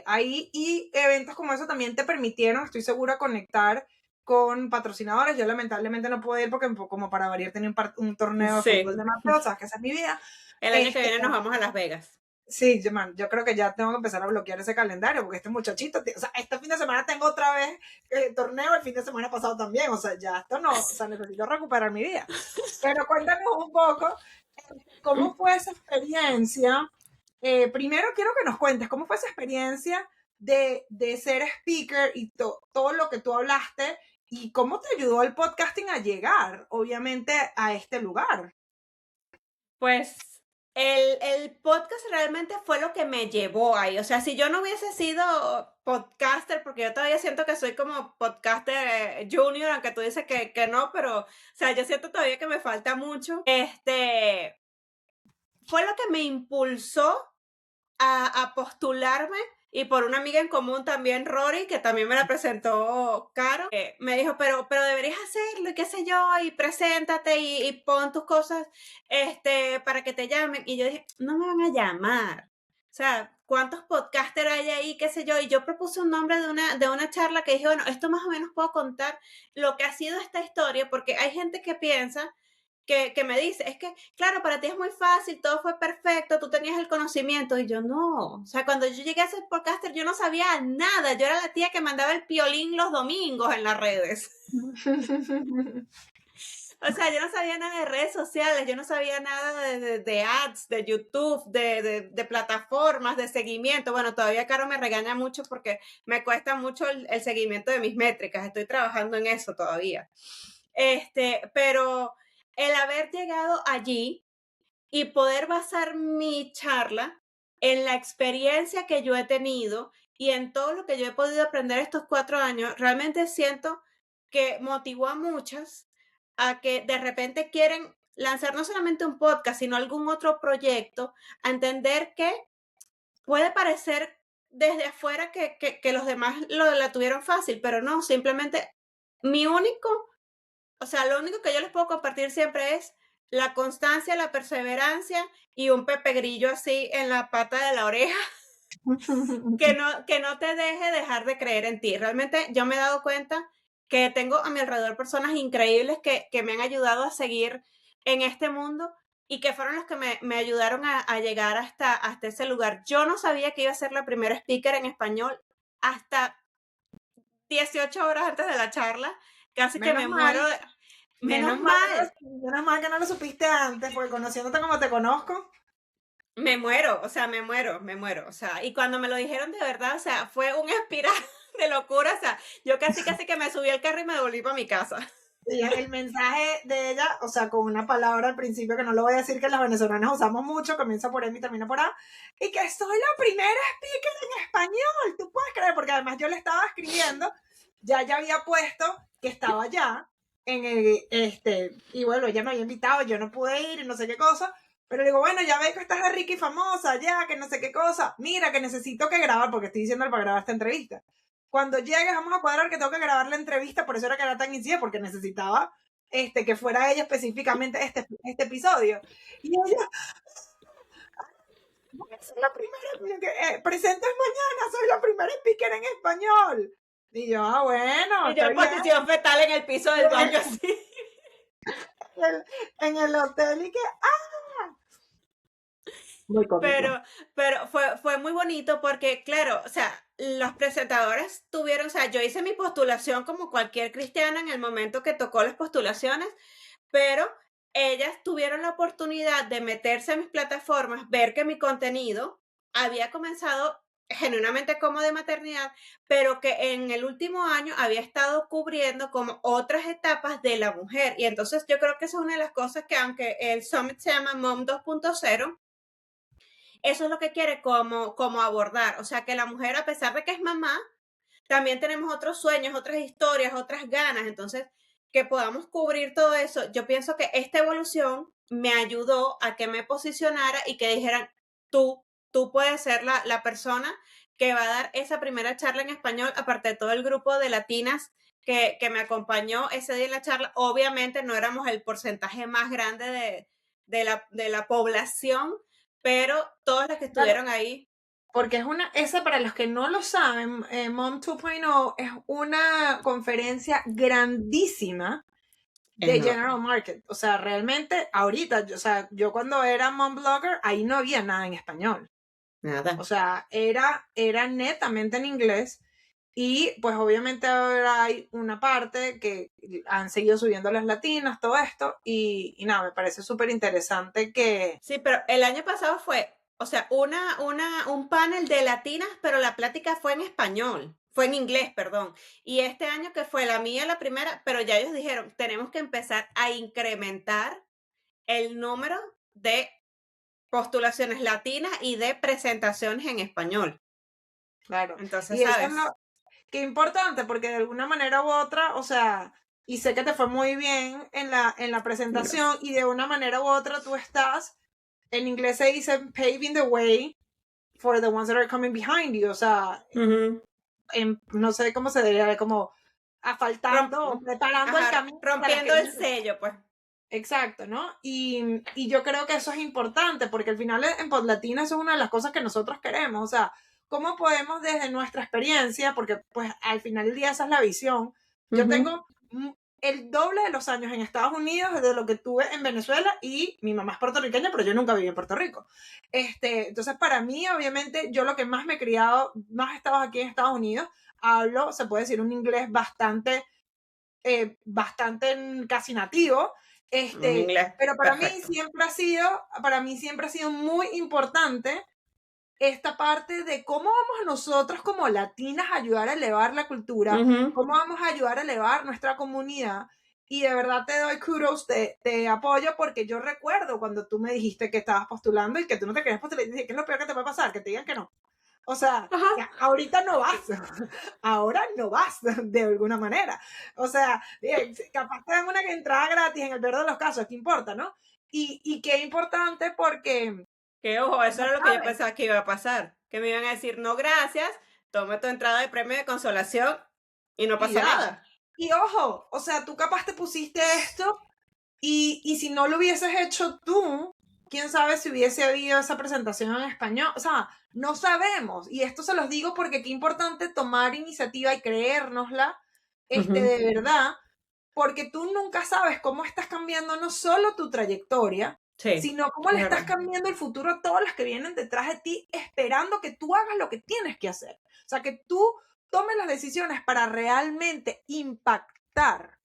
ahí. Y eventos como eso también te permitieron, estoy segura, conectar con patrocinadores. Yo lamentablemente no pude ir porque como para variar tenía un torneo de fútbol Sí. de Mateo, sabes que esa es mi vida. El año que viene nos vamos a Las Vegas. Sí, yo creo que ya tengo que empezar a bloquear ese calendario porque este muchachito, o sea, este fin de semana tengo otra vez torneo, el fin de semana pasado también, o sea, ya esto no, o sea, necesito recuperar mi vida. Pero cuéntanos un poco, ¿cómo fue esa experiencia? Primero quiero que nos cuentes, ¿cómo fue esa experiencia de ser speaker y todo lo que tú hablaste y cómo te ayudó el podcasting a llegar, obviamente, a este lugar? Pues el podcast realmente fue lo que me llevó ahí. O sea, si yo no hubiese sido podcaster, porque yo todavía siento que soy como podcaster junior, aunque tú dices que no, pero, o sea, yo siento todavía que me falta mucho. Fue lo que me impulsó a postularme y por una amiga en común también, Rory, que también me la presentó Caro, me dijo, pero deberías hacerlo y qué sé yo, y preséntate y pon tus cosas para que te llamen. Y yo dije, no me van a llamar. O sea, ¿cuántos podcasters hay ahí, qué sé yo? Y yo propuse un nombre de una charla que dije, bueno, esto más o menos puedo contar lo que ha sido esta historia, porque hay gente que piensa que me dice, es que, claro, para ti es muy fácil, todo fue perfecto, tú tenías el conocimiento, y yo no. O sea, cuando yo llegué a ser podcaster, yo no sabía nada, yo era la tía que mandaba el piolín los domingos en las redes. O sea, yo no sabía nada de redes sociales, yo no sabía nada de ads, de YouTube, de plataformas, de seguimiento. Bueno, todavía Caro me regaña mucho porque me cuesta mucho el seguimiento de mis métricas, estoy trabajando en eso todavía. Pero el haber llegado allí y poder basar mi charla en la experiencia que yo he tenido y en todo lo que yo he podido aprender estos 4 años, realmente siento que motivó a muchas a que de repente quieren lanzar no solamente un podcast, sino algún otro proyecto, a entender que puede parecer desde afuera que los demás la tuvieron fácil, pero no, simplemente mi único o sea, lo único que yo les puedo compartir siempre es la constancia, la perseverancia y un Pepe Grillo así en la pata de la oreja que no te deje dejar de creer en ti. Realmente yo me he dado cuenta que tengo a mi alrededor personas increíbles que me han ayudado a seguir en este mundo y que fueron los que me ayudaron a llegar hasta ese lugar. Yo no sabía que iba a ser la primera speaker en español hasta 18 horas antes de la charla, casi que Menos me mal, muero de... Menos mal. menos mal que no lo supiste antes, porque conociéndote como te conozco. Me muero, o sea, me muero, o sea, y cuando me lo dijeron de verdad, o sea, fue un espiral de locura, o sea, yo casi que me subí al carro y me devolví para mi casa. Y el mensaje de ella, o sea, con una palabra al principio que no lo voy a decir, que las venezolanas usamos mucho, comienza por M y termina por A, y que soy la primera speaker en español, tú puedes creer, porque además yo le estaba escribiendo, ya había puesto que estaba allá, y bueno, ella me había invitado, yo no pude ir y no sé qué cosa, pero le digo, bueno, ya ve que estás de Ricky famosa, ya, que no sé qué cosa, mira, que necesito que grabar, porque estoy diciéndole para grabar esta entrevista. Cuando llegues vamos a cuadrar que tengo que grabar la entrevista, por eso era que era tan insistida, porque necesitaba que fuera ella específicamente este episodio. Y ella, soy la primera, presentas mañana, soy la primera speaker en español. Y yo, bueno, Y yo está en bien. posición fetal en el piso del baño así. En el hotel y que, muy cómico. Pero fue muy bonito porque, claro, o sea, los presentadores tuvieron, o sea, yo hice mi postulación como cualquier cristiana en el momento que tocó las postulaciones, pero ellas tuvieron la oportunidad de meterse en mis plataformas, ver que mi contenido había comenzado genuinamente como de maternidad, pero que en el último año había estado cubriendo como otras etapas de la mujer. Y entonces yo creo que esa es una de las cosas que, aunque el summit se llama Mom 2.0, eso es lo que quiere como abordar. O sea, que la mujer, a pesar de que es mamá, también tenemos otros sueños, otras historias, otras ganas. Entonces, que podamos cubrir todo eso. Yo pienso que esta evolución me ayudó a que me posicionara y que dijeran, tú puedes ser la persona que va a dar esa primera charla en español, aparte de todo el grupo de latinas que me acompañó ese día en la charla. Obviamente no éramos el porcentaje más grande de la población, pero todas las que estuvieron Claro, ahí. porque esa para los que no lo saben, Mom 2.0 es una conferencia grandísima de Enorme. General Market. O sea, realmente ahorita, o sea, yo cuando era mom blogger, ahí no había nada en español. Nada. O sea, era netamente en inglés. Y pues obviamente ahora hay una parte que han seguido subiendo las latinas, todo esto. Y nada, me parece súper interesante que... Sí, pero el año pasado fue, o sea, un panel de latinas, pero la plática fue en español, fue en inglés, perdón. Y este año que fue la mía la primera, pero ya ellos dijeron, tenemos que empezar a incrementar el número de postulaciones latinas y de presentaciones en español. Claro. Entonces, Y eso es ¿sabes? lo que importante, porque de alguna manera u otra, o sea, y sé que te fue muy bien en la presentación, Gracias. y de una manera u otra tú estás, en inglés se dice paving the way for the ones that are coming behind you, o sea, Ujú. no sé cómo se diría, como asfaltando, preparando el Ajá, camino para los que rompiendo el vienen. sello, pues. Exacto, ¿no? Y yo creo que eso es importante, porque al final en Podlatina eso es una de las cosas que nosotros queremos, o sea, ¿cómo podemos desde nuestra experiencia, porque pues al final del día esa es la visión, yo Ujú. tengo el doble de los años en Estados Unidos de lo que tuve en Venezuela, y mi mamá es puertorriqueña, pero yo nunca viví en Puerto Rico. Entonces, para mí, obviamente, yo lo que más me he criado, más he estado aquí en Estados Unidos, hablo, se puede decir, un inglés bastante casi nativo, Un inglés pero perfecto. para mí siempre ha sido muy importante esta parte de cómo vamos nosotros como latinas a ayudar a elevar la cultura, Ujú. cómo vamos a ayudar a elevar nuestra comunidad. Y de verdad te doy kudos, te apoyo, porque yo recuerdo cuando tú me dijiste que estabas postulando y que tú no te querías postular, y dije, ¿qué es lo peor que te puede pasar? Que te digan que no. O sea, Ajá. ahorita no vas, ahora no vas de alguna manera. O sea, capaz te dan una entrada gratis en el peor de los casos, ¿qué importa, no? Y qué importante porque, Que ojo, eso ya era lo que yo sabes, pensaba que iba a pasar. Que me iban a decir, no, gracias, tome tu entrada de premio de consolación y no y pasa ya. nada. Y ojo, o sea, tú capaz te pusiste esto y si no lo hubieses hecho tú, quién sabe si hubiese habido esa presentación en español. O sea, no sabemos. Y esto se los digo porque qué importante tomar iniciativa y creérnosla, Ujú. de verdad, porque tú nunca sabes cómo estás cambiando no solo tu trayectoria, Sí, sino cómo es le estás verdad. cambiando el futuro a todos los que vienen detrás de ti, esperando que tú hagas lo que tienes que hacer. O sea, que tú tomes las decisiones para realmente impactar.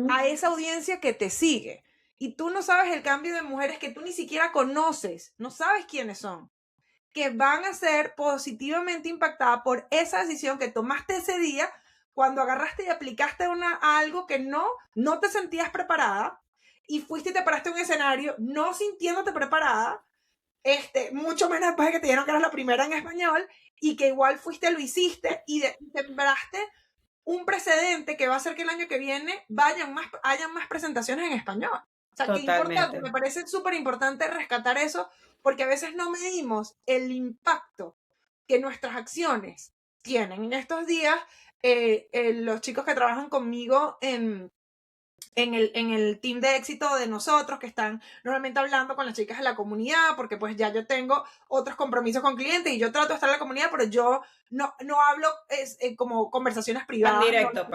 a esa audiencia que te sigue. Y tú no sabes el cambio de mujeres que tú ni siquiera conoces, no sabes quiénes son, que van a ser positivamente impactadas por esa decisión que tomaste ese día cuando agarraste y aplicaste algo que no te sentías preparada y fuiste y te paraste en un escenario no sintiéndote preparada, mucho menos después de que te dijeron que eras la primera en español y que igual fuiste, lo hiciste y sembraste un precedente que va a hacer que el año que viene hayan más presentaciones en español. O sea, que importante, me parece súper importante rescatar eso, porque a veces no medimos el impacto que nuestras acciones tienen. En estos días, los chicos que trabajan conmigo en el team de éxito de nosotros, que están normalmente hablando con las chicas de la comunidad, porque pues ya yo tengo otros compromisos con clientes y yo trato de estar en la comunidad, pero yo no hablo como conversaciones privadas, directo,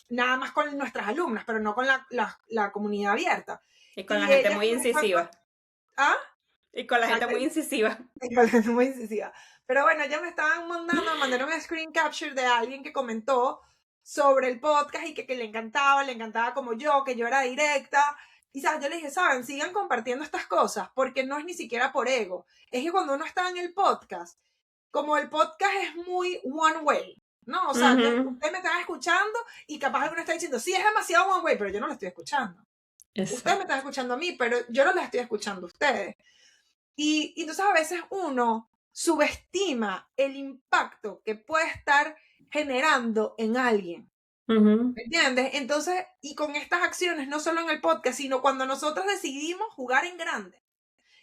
nada más con nuestras alumnas, pero no con la comunidad abierta. Y con la gente muy incisiva. ¿Ah? Y con la gente muy incisiva. Y con la gente muy incisiva. Pero bueno, ya me estaban mandando un screen capture de alguien que comentó sobre el podcast y que le encantaba como yo, que yo era directa. Y ¿sabes? Yo le dije, ¿saben? Sigan compartiendo estas cosas, porque no es ni siquiera por ego. Es que cuando uno está en el podcast, como el podcast es muy one way, ¿no? O sea, ustedes me están escuchando y capaz alguno está diciendo, sí, es demasiado one way, pero yo no lo estoy escuchando. Exacto. Ustedes me están escuchando a mí, pero yo no les estoy escuchando a ustedes. Y entonces a veces uno subestima el impacto que puede estar generando en alguien. ¿Me entiendes? Entonces, y con estas acciones, no solo en el podcast, sino cuando nosotros decidimos jugar en grande.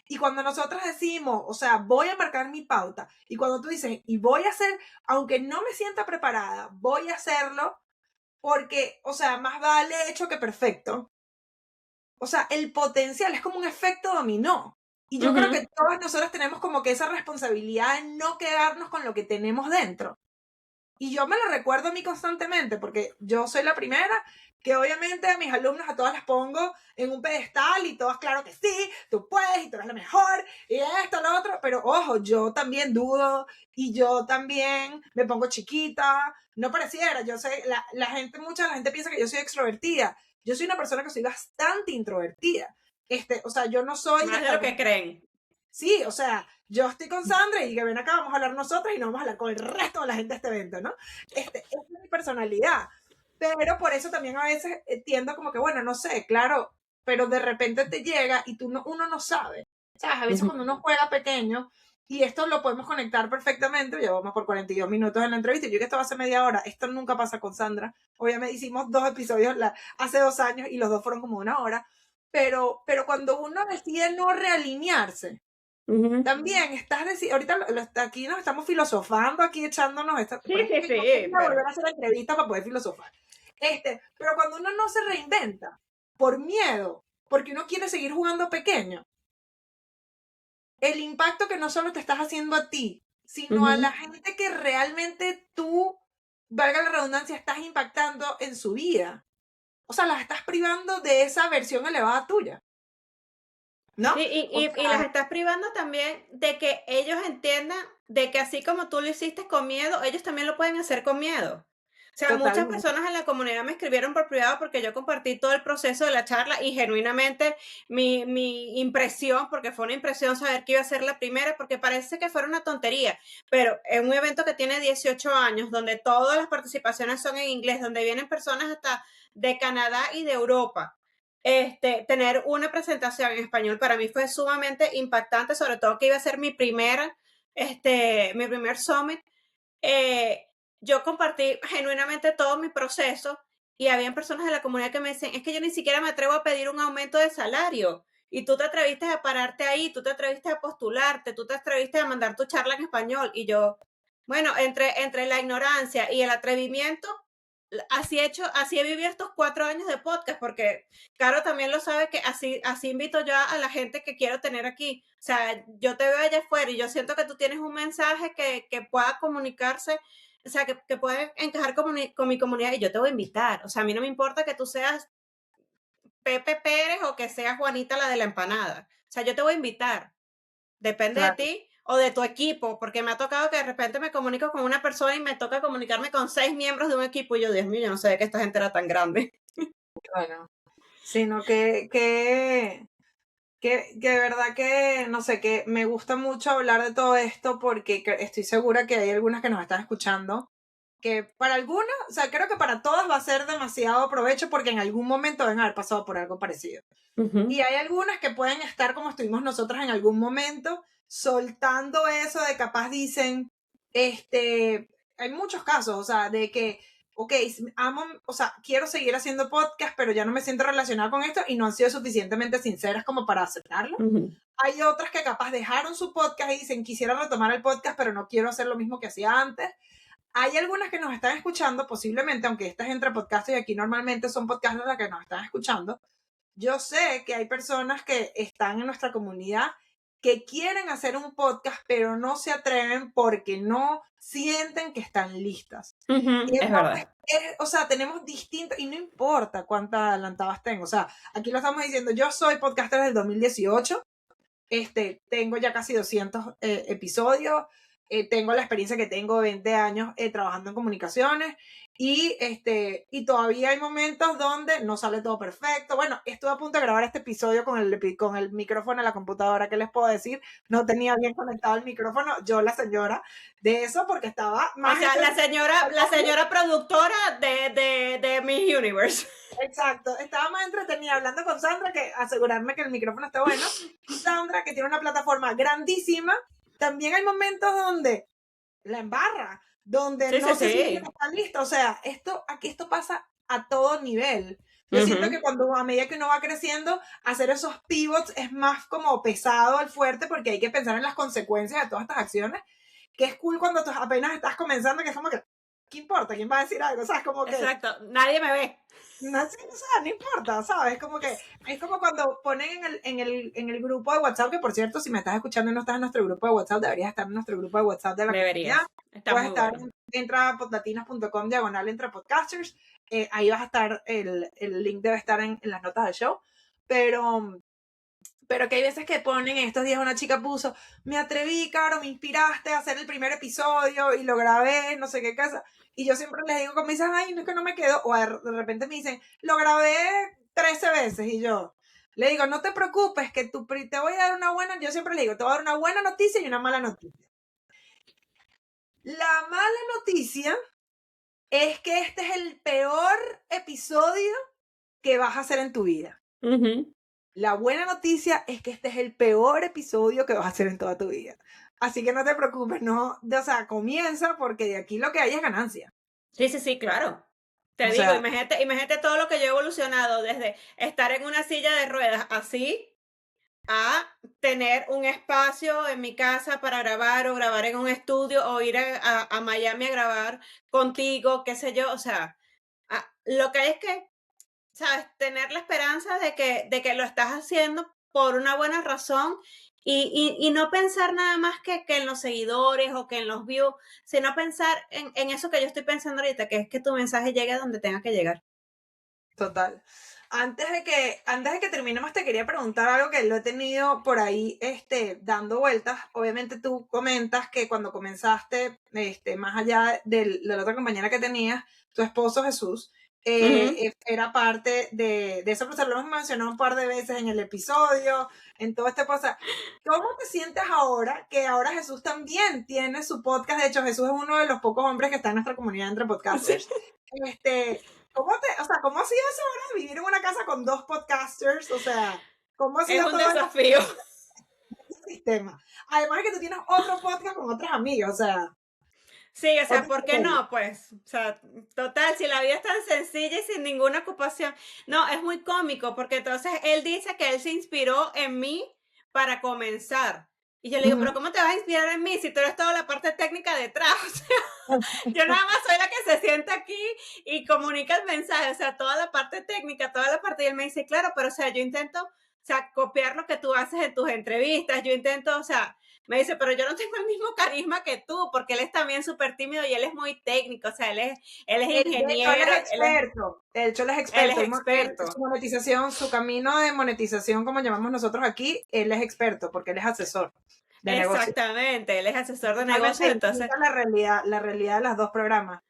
Y cuando nosotros decimos, o sea, voy a marcar mi pauta. Y cuando tú dices, y voy a hacer, aunque no me sienta preparada, voy a hacerlo porque, o sea, más vale hecho que perfecto. O sea, el potencial es como un efecto dominó. Y yo creo que todas nosotras tenemos como que esa responsabilidad de no quedarnos con lo que tenemos dentro. Y yo me lo recuerdo a mí constantemente, porque yo soy la primera que obviamente a mis alumnos a todas las pongo en un pedestal y todas, claro que sí, tú puedes y tú eres la mejor y esto, lo otro, pero ojo, yo también dudo y yo también me pongo chiquita, no pareciera, yo sé, mucha de la gente piensa que yo soy extrovertida, yo soy una persona que soy bastante introvertida, o sea, yo no soy... Más de lo que creen. Sí, o sea, yo estoy con Sandra y que ven acá, vamos a hablar nosotras y no vamos a hablar con el resto de la gente de este evento, ¿no? Esa es mi personalidad. Pero por eso también a veces tiendo como que, bueno, no sé, claro, pero de repente te llega y uno no sabe. ¿Sabes? A veces cuando uno juega pequeño, y esto lo podemos conectar perfectamente, llevamos por 42 minutos en la entrevista, y yo que esto va a ser media hora, esto nunca pasa con Sandra. Obviamente hicimos 2 episodios hace 2 años y los 2 fueron como 1 hora. Pero cuando uno decide no realinearse, también estás ahorita aquí nos estamos filosofando, aquí echándonos esta. Sí, pero... volver a hacer la entrevista para poder filosofar. Pero cuando uno no se reinventa por miedo, porque uno quiere seguir jugando pequeño, el impacto que no solo te estás haciendo a ti, sino a la gente que realmente tú, valga la redundancia, estás impactando en su vida. O sea, las estás privando de esa versión elevada tuya. ¿No? Sí, y las estás privando también de que ellos entiendan de que así como tú lo hiciste con miedo, ellos también lo pueden hacer con miedo. O sea, muchas personas en la comunidad me escribieron por privado porque yo compartí todo el proceso de la charla y genuinamente mi impresión, porque fue una impresión saber que iba a ser la primera, porque parece que fuera una tontería, pero en un evento que tiene 18 años, donde todas las participaciones son en inglés, donde vienen personas hasta de Canadá y de Europa, tener una presentación en español para mí fue sumamente impactante, sobre todo que iba a ser mi primer summit. Yo compartí genuinamente todo mi proceso y habían personas de la comunidad que me decían, es que yo ni siquiera me atrevo a pedir un aumento de salario. Y tú te atreviste a pararte ahí, tú te atreviste a postularte, tú te atreviste a mandar tu charla en español. Y yo, bueno, entre la ignorancia y el atrevimiento, así he vivido estos 4 años de podcast, porque Caro también lo sabe que así invito yo a la gente que quiero tener aquí. O sea, yo te veo allá afuera y yo siento que tú tienes un mensaje que pueda comunicarse, o sea, que puede encajar con mi comunidad y yo te voy a invitar. O sea, a mí no me importa que tú seas Pepe Pérez o que seas Juanita la de la empanada. O sea, yo te voy a invitar. Depende de ti. o de tu equipo, porque me ha tocado que de repente me comunico con una persona y me toca comunicarme con 6 miembros de un equipo y yo, Dios mío, yo no sabía que esta gente era tan grande. Bueno, sino que de verdad que, no sé, que me gusta mucho hablar de todo esto porque estoy segura que hay algunas que nos están escuchando, que para algunas, o sea, creo que para todas va a ser demasiado provecho porque en algún momento deben haber pasado por algo parecido. Y hay algunas que pueden estar como estuvimos nosotras en algún momento, soltando eso de capaz dicen, hay muchos casos, o sea, de que, ok, amo, o sea, quiero seguir haciendo podcast, pero ya no me siento relacionada con esto y no han sido suficientemente sinceras como para aceptarlo. Hay otras que capaz dejaron su podcast y dicen, quisiera retomar el podcast, pero no quiero hacer lo mismo que hacía antes. Hay algunas que nos están escuchando, posiblemente, aunque esta es entre podcast y aquí normalmente son podcasts las que nos están escuchando. Yo sé que hay personas que están en nuestra comunidad que quieren hacer un podcast, pero no se atreven porque no sienten que están listas. Y Es verdad. o sea, tenemos distintos, y no importa cuántas adelantadas tengo. O sea, aquí lo estamos diciendo, yo soy podcaster del 2018, tengo ya casi 200 episodios, tengo la experiencia que tengo 20 años trabajando en comunicaciones y todavía hay momentos donde no sale todo perfecto. Bueno, estuve a punto de grabar este episodio con el micrófono a la computadora, ¿qué les puedo decir? No tenía bien conectado el micrófono, yo la señora de eso porque estaba más... O sea, la señora productora de Miss Universe. Exacto, estaba más entretenida hablando con Sandra que asegurarme que el micrófono está bueno. Sandra, que tiene una plataforma grandísima, también hay momentos donde la embarra, donde no se siente que está lista. O sea, aquí esto pasa a todo nivel. Yo siento que cuando a medida que uno va creciendo, hacer esos pivots es más como pesado al fuerte porque hay que pensar en las consecuencias de todas estas acciones, que es cool cuando tú apenas estás comenzando, que es como que, ¿qué importa? ¿Quién va a decir algo? ¿Sabes? Como que... Exacto, nadie me ve. No, o sea, no importa, ¿sabes? Como que es como cuando ponen en el grupo de WhatsApp, que por cierto, si me estás escuchando y no estás en nuestro grupo de WhatsApp, deberías estar en nuestro grupo de WhatsApp de la comunidad. Puedes estar, bueno. Entra a potlatinas.com / entre podcasters, ahí vas a estar, el link debe estar en las notas del show, pero que hay veces que ponen, estos días una chica puso, me atreví, Caro, me inspiraste a hacer el primer episodio y lo grabé, no sé qué cosa. Y yo siempre les digo, como me dicen, ay, no es que no me quedo. O de repente me dicen, lo grabé 13 veces. Y yo le digo, no te preocupes, que te voy a dar una buena, yo siempre le digo, te voy a dar una buena noticia y una mala noticia. La mala noticia es que este es el peor episodio que vas a hacer en tu vida. La buena noticia es que este es el peor episodio que vas a hacer en toda tu vida. Así que no te preocupes, no, o sea, comienza porque de aquí lo que hay es ganancia. Sí, claro. Te digo, imagínate todo lo que yo he evolucionado desde estar en una silla de ruedas así a tener un espacio en mi casa para grabar o grabar en un estudio o ir a Miami a grabar contigo, qué sé yo. O sea, lo que hay es que, ¿sabes? Tener la esperanza de que lo estás haciendo por una buena razón y no pensar nada más que en los seguidores o que en los views, sino pensar en eso que yo estoy pensando ahorita, que es que tu mensaje llegue a donde tenga que llegar. Total. Antes de que terminemos, te quería preguntar algo que lo he tenido por ahí dando vueltas. Obviamente tú comentas que cuando comenzaste, más allá de la otra compañera que tenías, tu esposo Jesús, era parte de eso, pues lo hemos mencionado un par de veces en el episodio, en todo este cosa. ¿Cómo te sientes ahora que ahora Jesús también tiene su podcast? De hecho, Jesús es uno de los pocos hombres que está en nuestra comunidad entre podcasters. ¿Cómo ha sido eso ahora de vivir en una casa con 2 podcasters? O sea, ¿cómo ha sido todo un desafío? Ese sistema? Además de que tú tienes otro podcast con otras amigas, o sea... Sí, o sea, ¿por qué no? Pues, o sea, total, si la vida es tan sencilla y sin ninguna ocupación. No, es muy cómico porque entonces él dice que él se inspiró en mí para comenzar. Y yo le digo, pero ¿cómo te vas a inspirar en mí si tú eres toda la parte técnica detrás? O sea, yo nada más soy la que se sienta aquí y comunica el mensaje, o sea, toda la parte técnica, toda la parte, y él me dice, claro, pero o sea, yo intento, o sea, copiar lo que tú haces en tus entrevistas, yo intento, o sea, me dice, pero yo no tengo el mismo carisma que tú, porque él es también súper tímido y él es muy técnico, o sea, él es ingeniero. Él es experto. De hecho, él es experto. Su monetización, su camino de monetización, como llamamos nosotros aquí, él es experto, porque él es asesor. de negocio. Exactamente, él es asesor de Totalmente negocios, entonces distinta la realidad de los dos programas.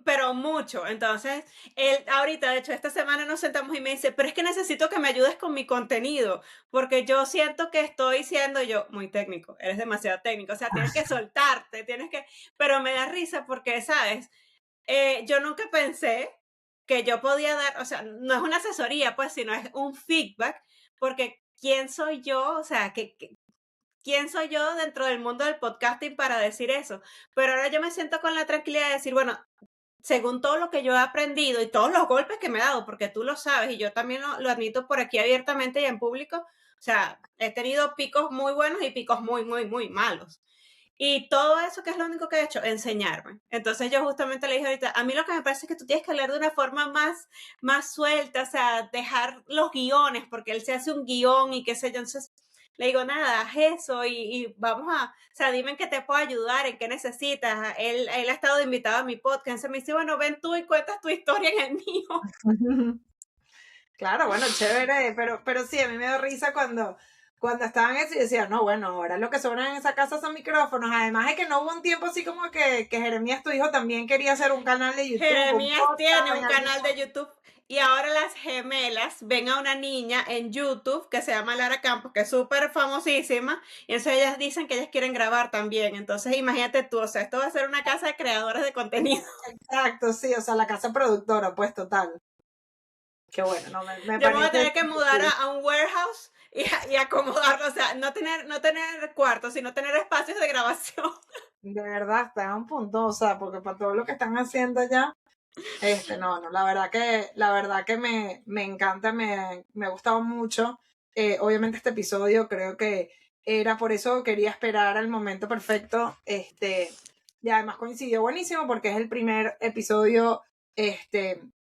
Pero mucho. Entonces, él ahorita, de hecho, esta semana nos sentamos y me dice, pero es que necesito que me ayudes con mi contenido, porque yo siento que estoy siendo yo muy técnico, eres demasiado técnico, o sea, tienes que soltarte, pero me da risa porque, ¿sabes? Yo nunca pensé que yo podía dar, o sea, no es una asesoría, pues, sino es un feedback, porque ¿quién soy yo? O sea, ¿quién soy yo dentro del mundo del podcasting para decir eso? Pero ahora yo me siento con la tranquilidad de decir, bueno, según todo lo que yo he aprendido y todos los golpes que me he dado, porque tú lo sabes y yo también lo admito por aquí abiertamente y en público, o sea, he tenido picos muy buenos y picos muy, muy, muy malos. Y todo eso, ¿qué es lo único que he hecho? Enseñarme. Entonces yo justamente le dije ahorita, a mí lo que me parece es que tú tienes que hablar de una forma más suelta, o sea, dejar los guiones, porque él se hace un guión y qué sé yo. Entonces le digo, nada, haz eso y vamos o sea, dime en qué te puedo ayudar, en qué necesitas. Él ha estado invitado a mi podcast, me dice, bueno, ven tú y cuentas tu historia en el mío. Claro, bueno, chévere, pero sí, a mí me da risa cuando estaban eso y decía, no, bueno, ahora lo que sobran en esa casa son micrófonos. Además de que no hubo un tiempo así como que Jeremías, tu hijo, también quería hacer un canal de YouTube, un Jeremías tiene podcast un en algún canal de YouTube y ahora las gemelas ven a una niña en YouTube que se llama Lara Campos, que es súper famosísima, y entonces ellas dicen que ellas quieren grabar también. Entonces imagínate tú, o sea, esto va a ser una casa de creadores de contenido. Exacto, sí, o sea, la casa productora, pues total. Qué bueno, no, me Yo me voy a parece. tener que mudar a un warehouse y acomodarlo, o sea, no tener cuartos, sino tener espacios de grabación. De verdad, está a un punto, o sea, porque para todo lo que están haciendo ya, no, la verdad que me encanta, me ha gustado mucho. Obviamente este episodio creo que era por eso quería esperar al momento perfecto, y además coincidió buenísimo porque es el primer episodio,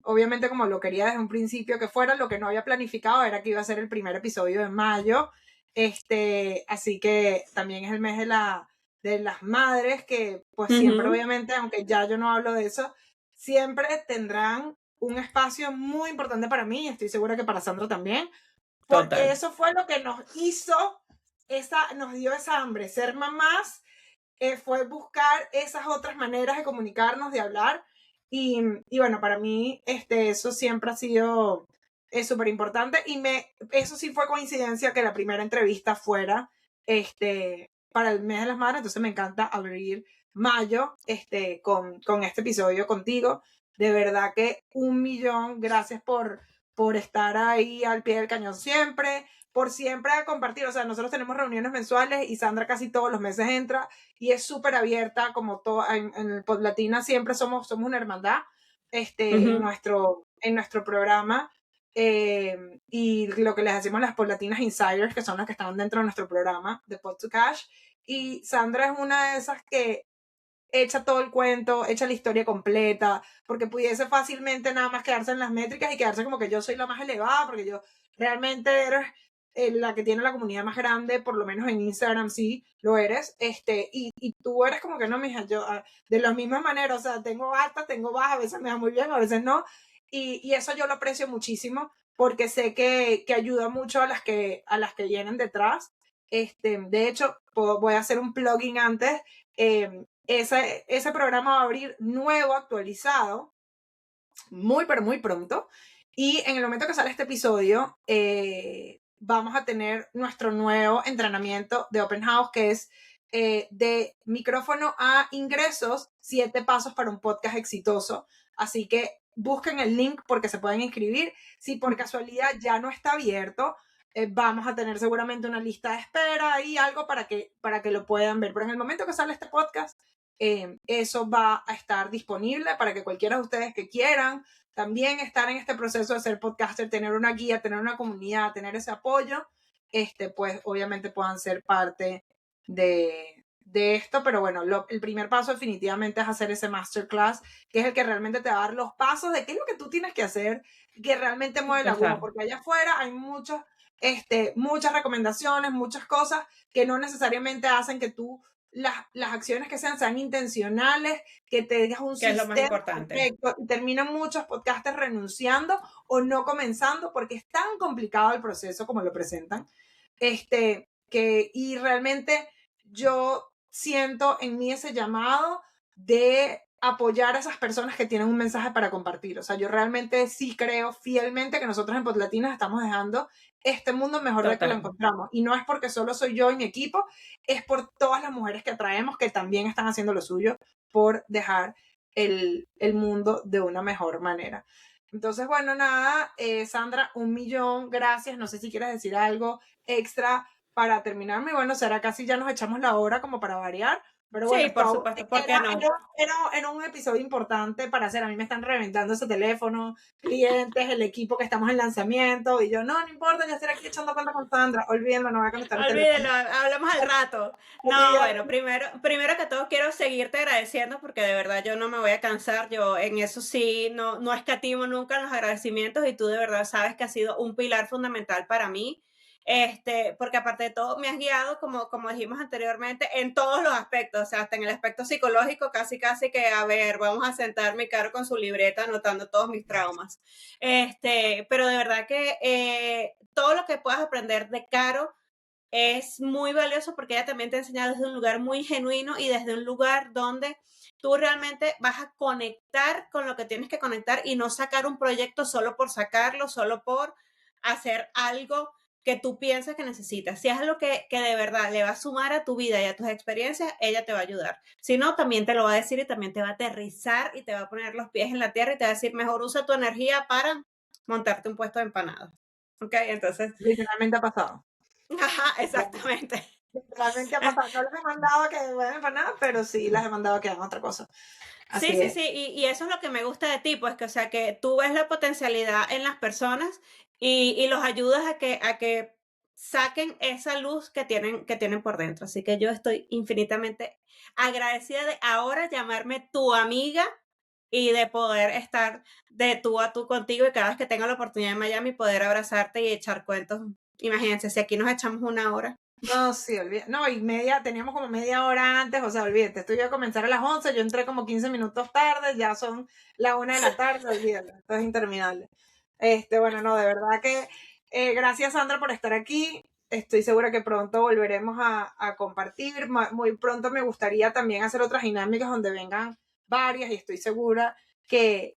obviamente como lo quería desde un principio que fuera, lo que no había planificado era que iba a ser el primer episodio de mayo, así que también es el mes de las madres, que pues siempre obviamente, aunque ya yo no hablo de eso, siempre tendrán un espacio muy importante para mí, y estoy segura que para Sandra también, porque Total. eso fue lo que nos hizo, nos dio esa hambre, ser mamás, fue buscar esas otras maneras de comunicarnos, de hablar, y bueno, para mí eso siempre ha sido súper importante, y eso sí fue coincidencia que la primera entrevista fuera para el mes de las madres, entonces me encanta abrir mayo con este episodio contigo. De verdad que 1.000.000 gracias por estar ahí al pie del cañón siempre, por siempre compartir. O sea, nosotros tenemos reuniones mensuales y Sandra casi todos los meses entra y es súper abierta, como todo en el Podlatina siempre somos una hermandad en nuestro programa. Y lo que les hacemos las Podlatinas Insiders, que son las que están dentro de nuestro programa de Pod to Cash. Y Sandra es una de esas que echa todo el cuento, echa la historia completa, porque pudiese fácilmente nada más quedarse en las métricas y quedarse como que yo soy la más elevada, porque yo realmente eres la que tiene la comunidad más grande, por lo menos en Instagram sí lo eres, y tú eres como que no, mija, yo de la misma manera, o sea, tengo altas, tengo bajas, a veces me va muy bien, a veces no, y eso yo lo aprecio muchísimo, porque sé que ayuda mucho a las que vienen detrás. De hecho, voy a hacer un plugin antes. Ese programa va a abrir nuevo, actualizado, muy, pero muy pronto. Y en el momento que sale este episodio, vamos a tener nuestro nuevo entrenamiento de Open House, que es de micrófono a ingresos, 7 pasos para un podcast exitoso. Así que busquen el link porque se pueden inscribir. Si por casualidad ya no está abierto, vamos a tener seguramente una lista de espera y algo para que lo puedan ver. Pero en el momento que sale este podcast, eso va a estar disponible para que cualquiera de ustedes que quieran también estar en este proceso de ser podcaster, tener una guía, tener una comunidad, tener ese apoyo, pues obviamente puedan ser parte de esto. Pero bueno, el primer paso definitivamente es hacer ese masterclass, que es el que realmente te va a dar los pasos de qué es lo que tú tienes que hacer, que realmente mueve la aguja, porque allá afuera hay muchas recomendaciones, muchas cosas que no necesariamente hacen que tú las acciones que sean intencionales, que te dejas un Que es lo más sistema importante. perfecto, y terminan muchos podcasters renunciando o no comenzando porque es tan complicado el proceso como lo presentan, y realmente yo siento en mí ese llamado de apoyar a esas personas que tienen un mensaje para compartir. O sea, yo realmente sí creo fielmente que nosotros en Potlatinas estamos dejando este mundo mejor de que lo encontramos. Y no es porque solo soy yo y mi equipo, es por todas las mujeres que traemos que también están haciendo lo suyo por dejar el mundo de una mejor manera. Entonces, bueno, nada, Sandra, 1.000.000 gracias. No sé si quieres decir algo extra para terminarme. Bueno, será casi ya nos echamos la hora como para variar. Pero bueno, Sí, por supuesto, ¿por qué no? Era un episodio importante para hacer. A mí me están reventando ese teléfono, clientes, el equipo que estamos en lanzamiento. Y yo, no importa, yo estoy aquí echando cuenta con Sandra. Olvídenlo, no voy a conectar el Olvídelo, teléfono. hablamos al rato. No, bueno, primero que todo quiero seguirte agradeciendo porque de verdad yo no me voy a cansar. Yo en eso sí no escatimo nunca en los agradecimientos y tú de verdad sabes que has sido un pilar fundamental para mí. Porque aparte de todo me has guiado, como dijimos anteriormente, en todos los aspectos, o sea, hasta en el aspecto psicológico, casi que, a ver, vamos a sentarme Caro con su libreta anotando todos mis traumas. Pero de verdad que todo lo que puedas aprender de Caro es muy valioso porque ella también te ha enseñado desde un lugar muy genuino y desde un lugar donde tú realmente vas a conectar con lo que tienes que conectar y no sacar un proyecto solo por sacarlo, solo por hacer algo que tú piensas que necesitas. Si es algo que de verdad le va a sumar a tu vida y a tus experiencias, ella te va a ayudar. Si no, también te lo va a decir y también te va a aterrizar y te va a poner los pies en la tierra y te va a decir, mejor usa tu energía para montarte un puesto de empanadas. ¿Ok? Entonces... Literalmente ha pasado. Ajá, exactamente. Literalmente ha pasado. No les he mandado a que vayan para nada, pero sí las he mandado a que hagan otra cosa. Así Sí, y eso es lo que me gusta de ti, pues que, o sea, que tú ves la potencialidad en las personas y los ayudas a que saquen esa luz que tienen por dentro. Así que yo estoy infinitamente agradecida de ahora llamarme tu amiga y de poder estar de tú a tú contigo y cada vez que tenga la oportunidad en Miami poder abrazarte y echar cuentos. Imagínense, si aquí nos echamos 1 hora. No, sí, olvídate. No, teníamos como media hora antes, o sea, olvídate, esto iba a comenzar a las 11, yo entré como 15 minutos tarde, ya son la 1 de la tarde, olvídate, esto es interminable. Bueno, no, de verdad que gracias Sandra por estar aquí, estoy segura que pronto volveremos a compartir, muy pronto me gustaría también hacer otras dinámicas donde vengan varias y estoy segura que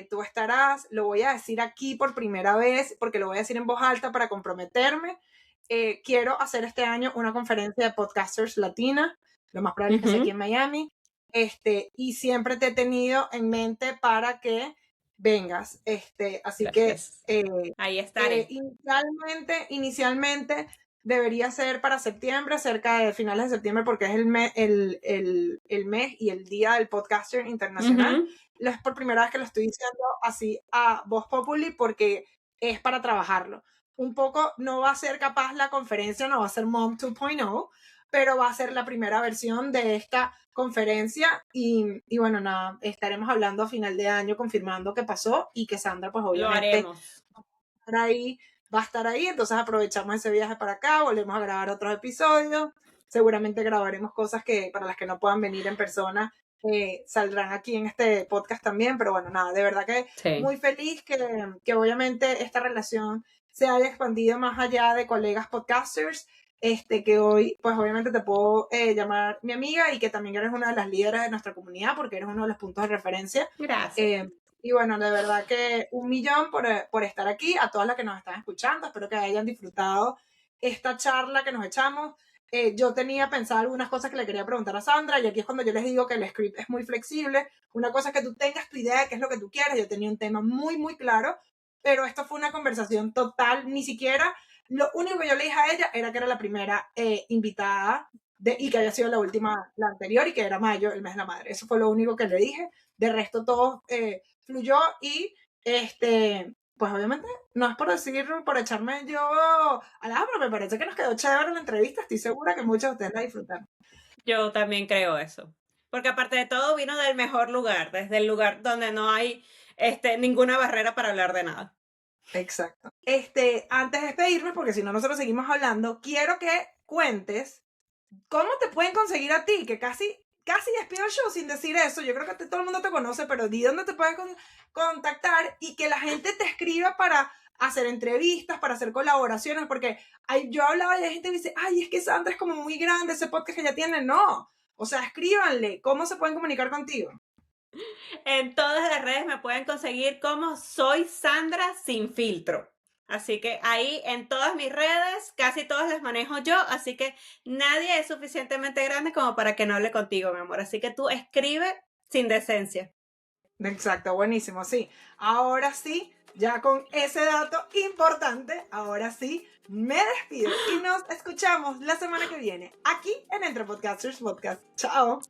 tú estarás, lo voy a decir aquí por primera vez, porque lo voy a decir en voz alta para comprometerme. Quiero hacer este año una conferencia de podcasters latina, lo más probable es que sea aquí en Miami, y siempre te he tenido en mente para que vengas, así Gracias. que ahí estaré. Inicialmente debería ser para septiembre, cerca de finales de septiembre, porque es el mes y el día del podcaster internacional. Es por primera vez que lo estoy diciendo así a Voz Populi porque es para trabajarlo. Un poco no va a ser capaz la conferencia, no va a ser Mom 2.0, pero va a ser la primera versión de esta conferencia y bueno, nada, estaremos hablando a final de año confirmando qué pasó y que Sandra pues obviamente Lo haremos. va a estar ahí, entonces aprovechamos ese viaje para acá, volvemos a grabar otros episodios, seguramente grabaremos cosas que para las que no puedan venir en persona saldrán aquí en este podcast también, pero bueno, nada, de verdad que muy feliz que obviamente esta relación se haya expandido más allá de colegas podcasters, que hoy pues obviamente te puedo llamar mi amiga y que también eres una de las líderes de nuestra comunidad porque eres uno de los puntos de referencia. Gracias. Y bueno, de verdad que 1.000.000 por estar aquí, a todas las que nos están escuchando, espero que hayan disfrutado esta charla que nos echamos. Yo tenía pensado algunas cosas que le quería preguntar a Sandra y aquí es cuando yo les digo que el script es muy flexible. Una cosa es que tú tengas tu idea de qué es lo que tú quieres. Yo tenía un tema muy, muy claro, pero esto fue una conversación total, ni siquiera, lo único que yo le dije a ella era que era la primera invitada y que había sido la última, la anterior y que era mayo, el mes de la madre. Eso fue lo único que le dije. De resto todo fluyó y pues obviamente no es por decir, por echarme yo a la pero me parece que nos quedó chévere la entrevista, estoy segura que muchos de ustedes la disfrutaron. Yo también creo eso, porque aparte de todo vino del mejor lugar, desde el lugar donde no hay ninguna barrera para hablar de nada. Exacto. Antes de despedirme, porque si no nosotros seguimos hablando, quiero que cuentes cómo te pueden conseguir a ti, que casi despido el show sin decir eso. Yo creo que todo el mundo te conoce, pero di dónde te puedes contactar y que la gente te escriba para hacer entrevistas, para hacer colaboraciones, porque yo hablaba y la gente me dice, ay, es que Sandra es como muy grande, ese podcast que ya tiene. No, o sea, escríbanle, ¿cómo se pueden comunicar contigo? En todas las redes me pueden conseguir como Soy Sandra Sin Filtro. Así que ahí en todas mis redes, casi todas las manejo yo, así que nadie es suficientemente grande como para que no hable contigo, mi amor. Así que tú escribe sin decencia. Exacto, buenísimo, sí. Ahora sí, ya con ese dato importante, ahora sí, me despido y nos escuchamos la semana que viene aquí en Entre Podcasters Podcast. Chao.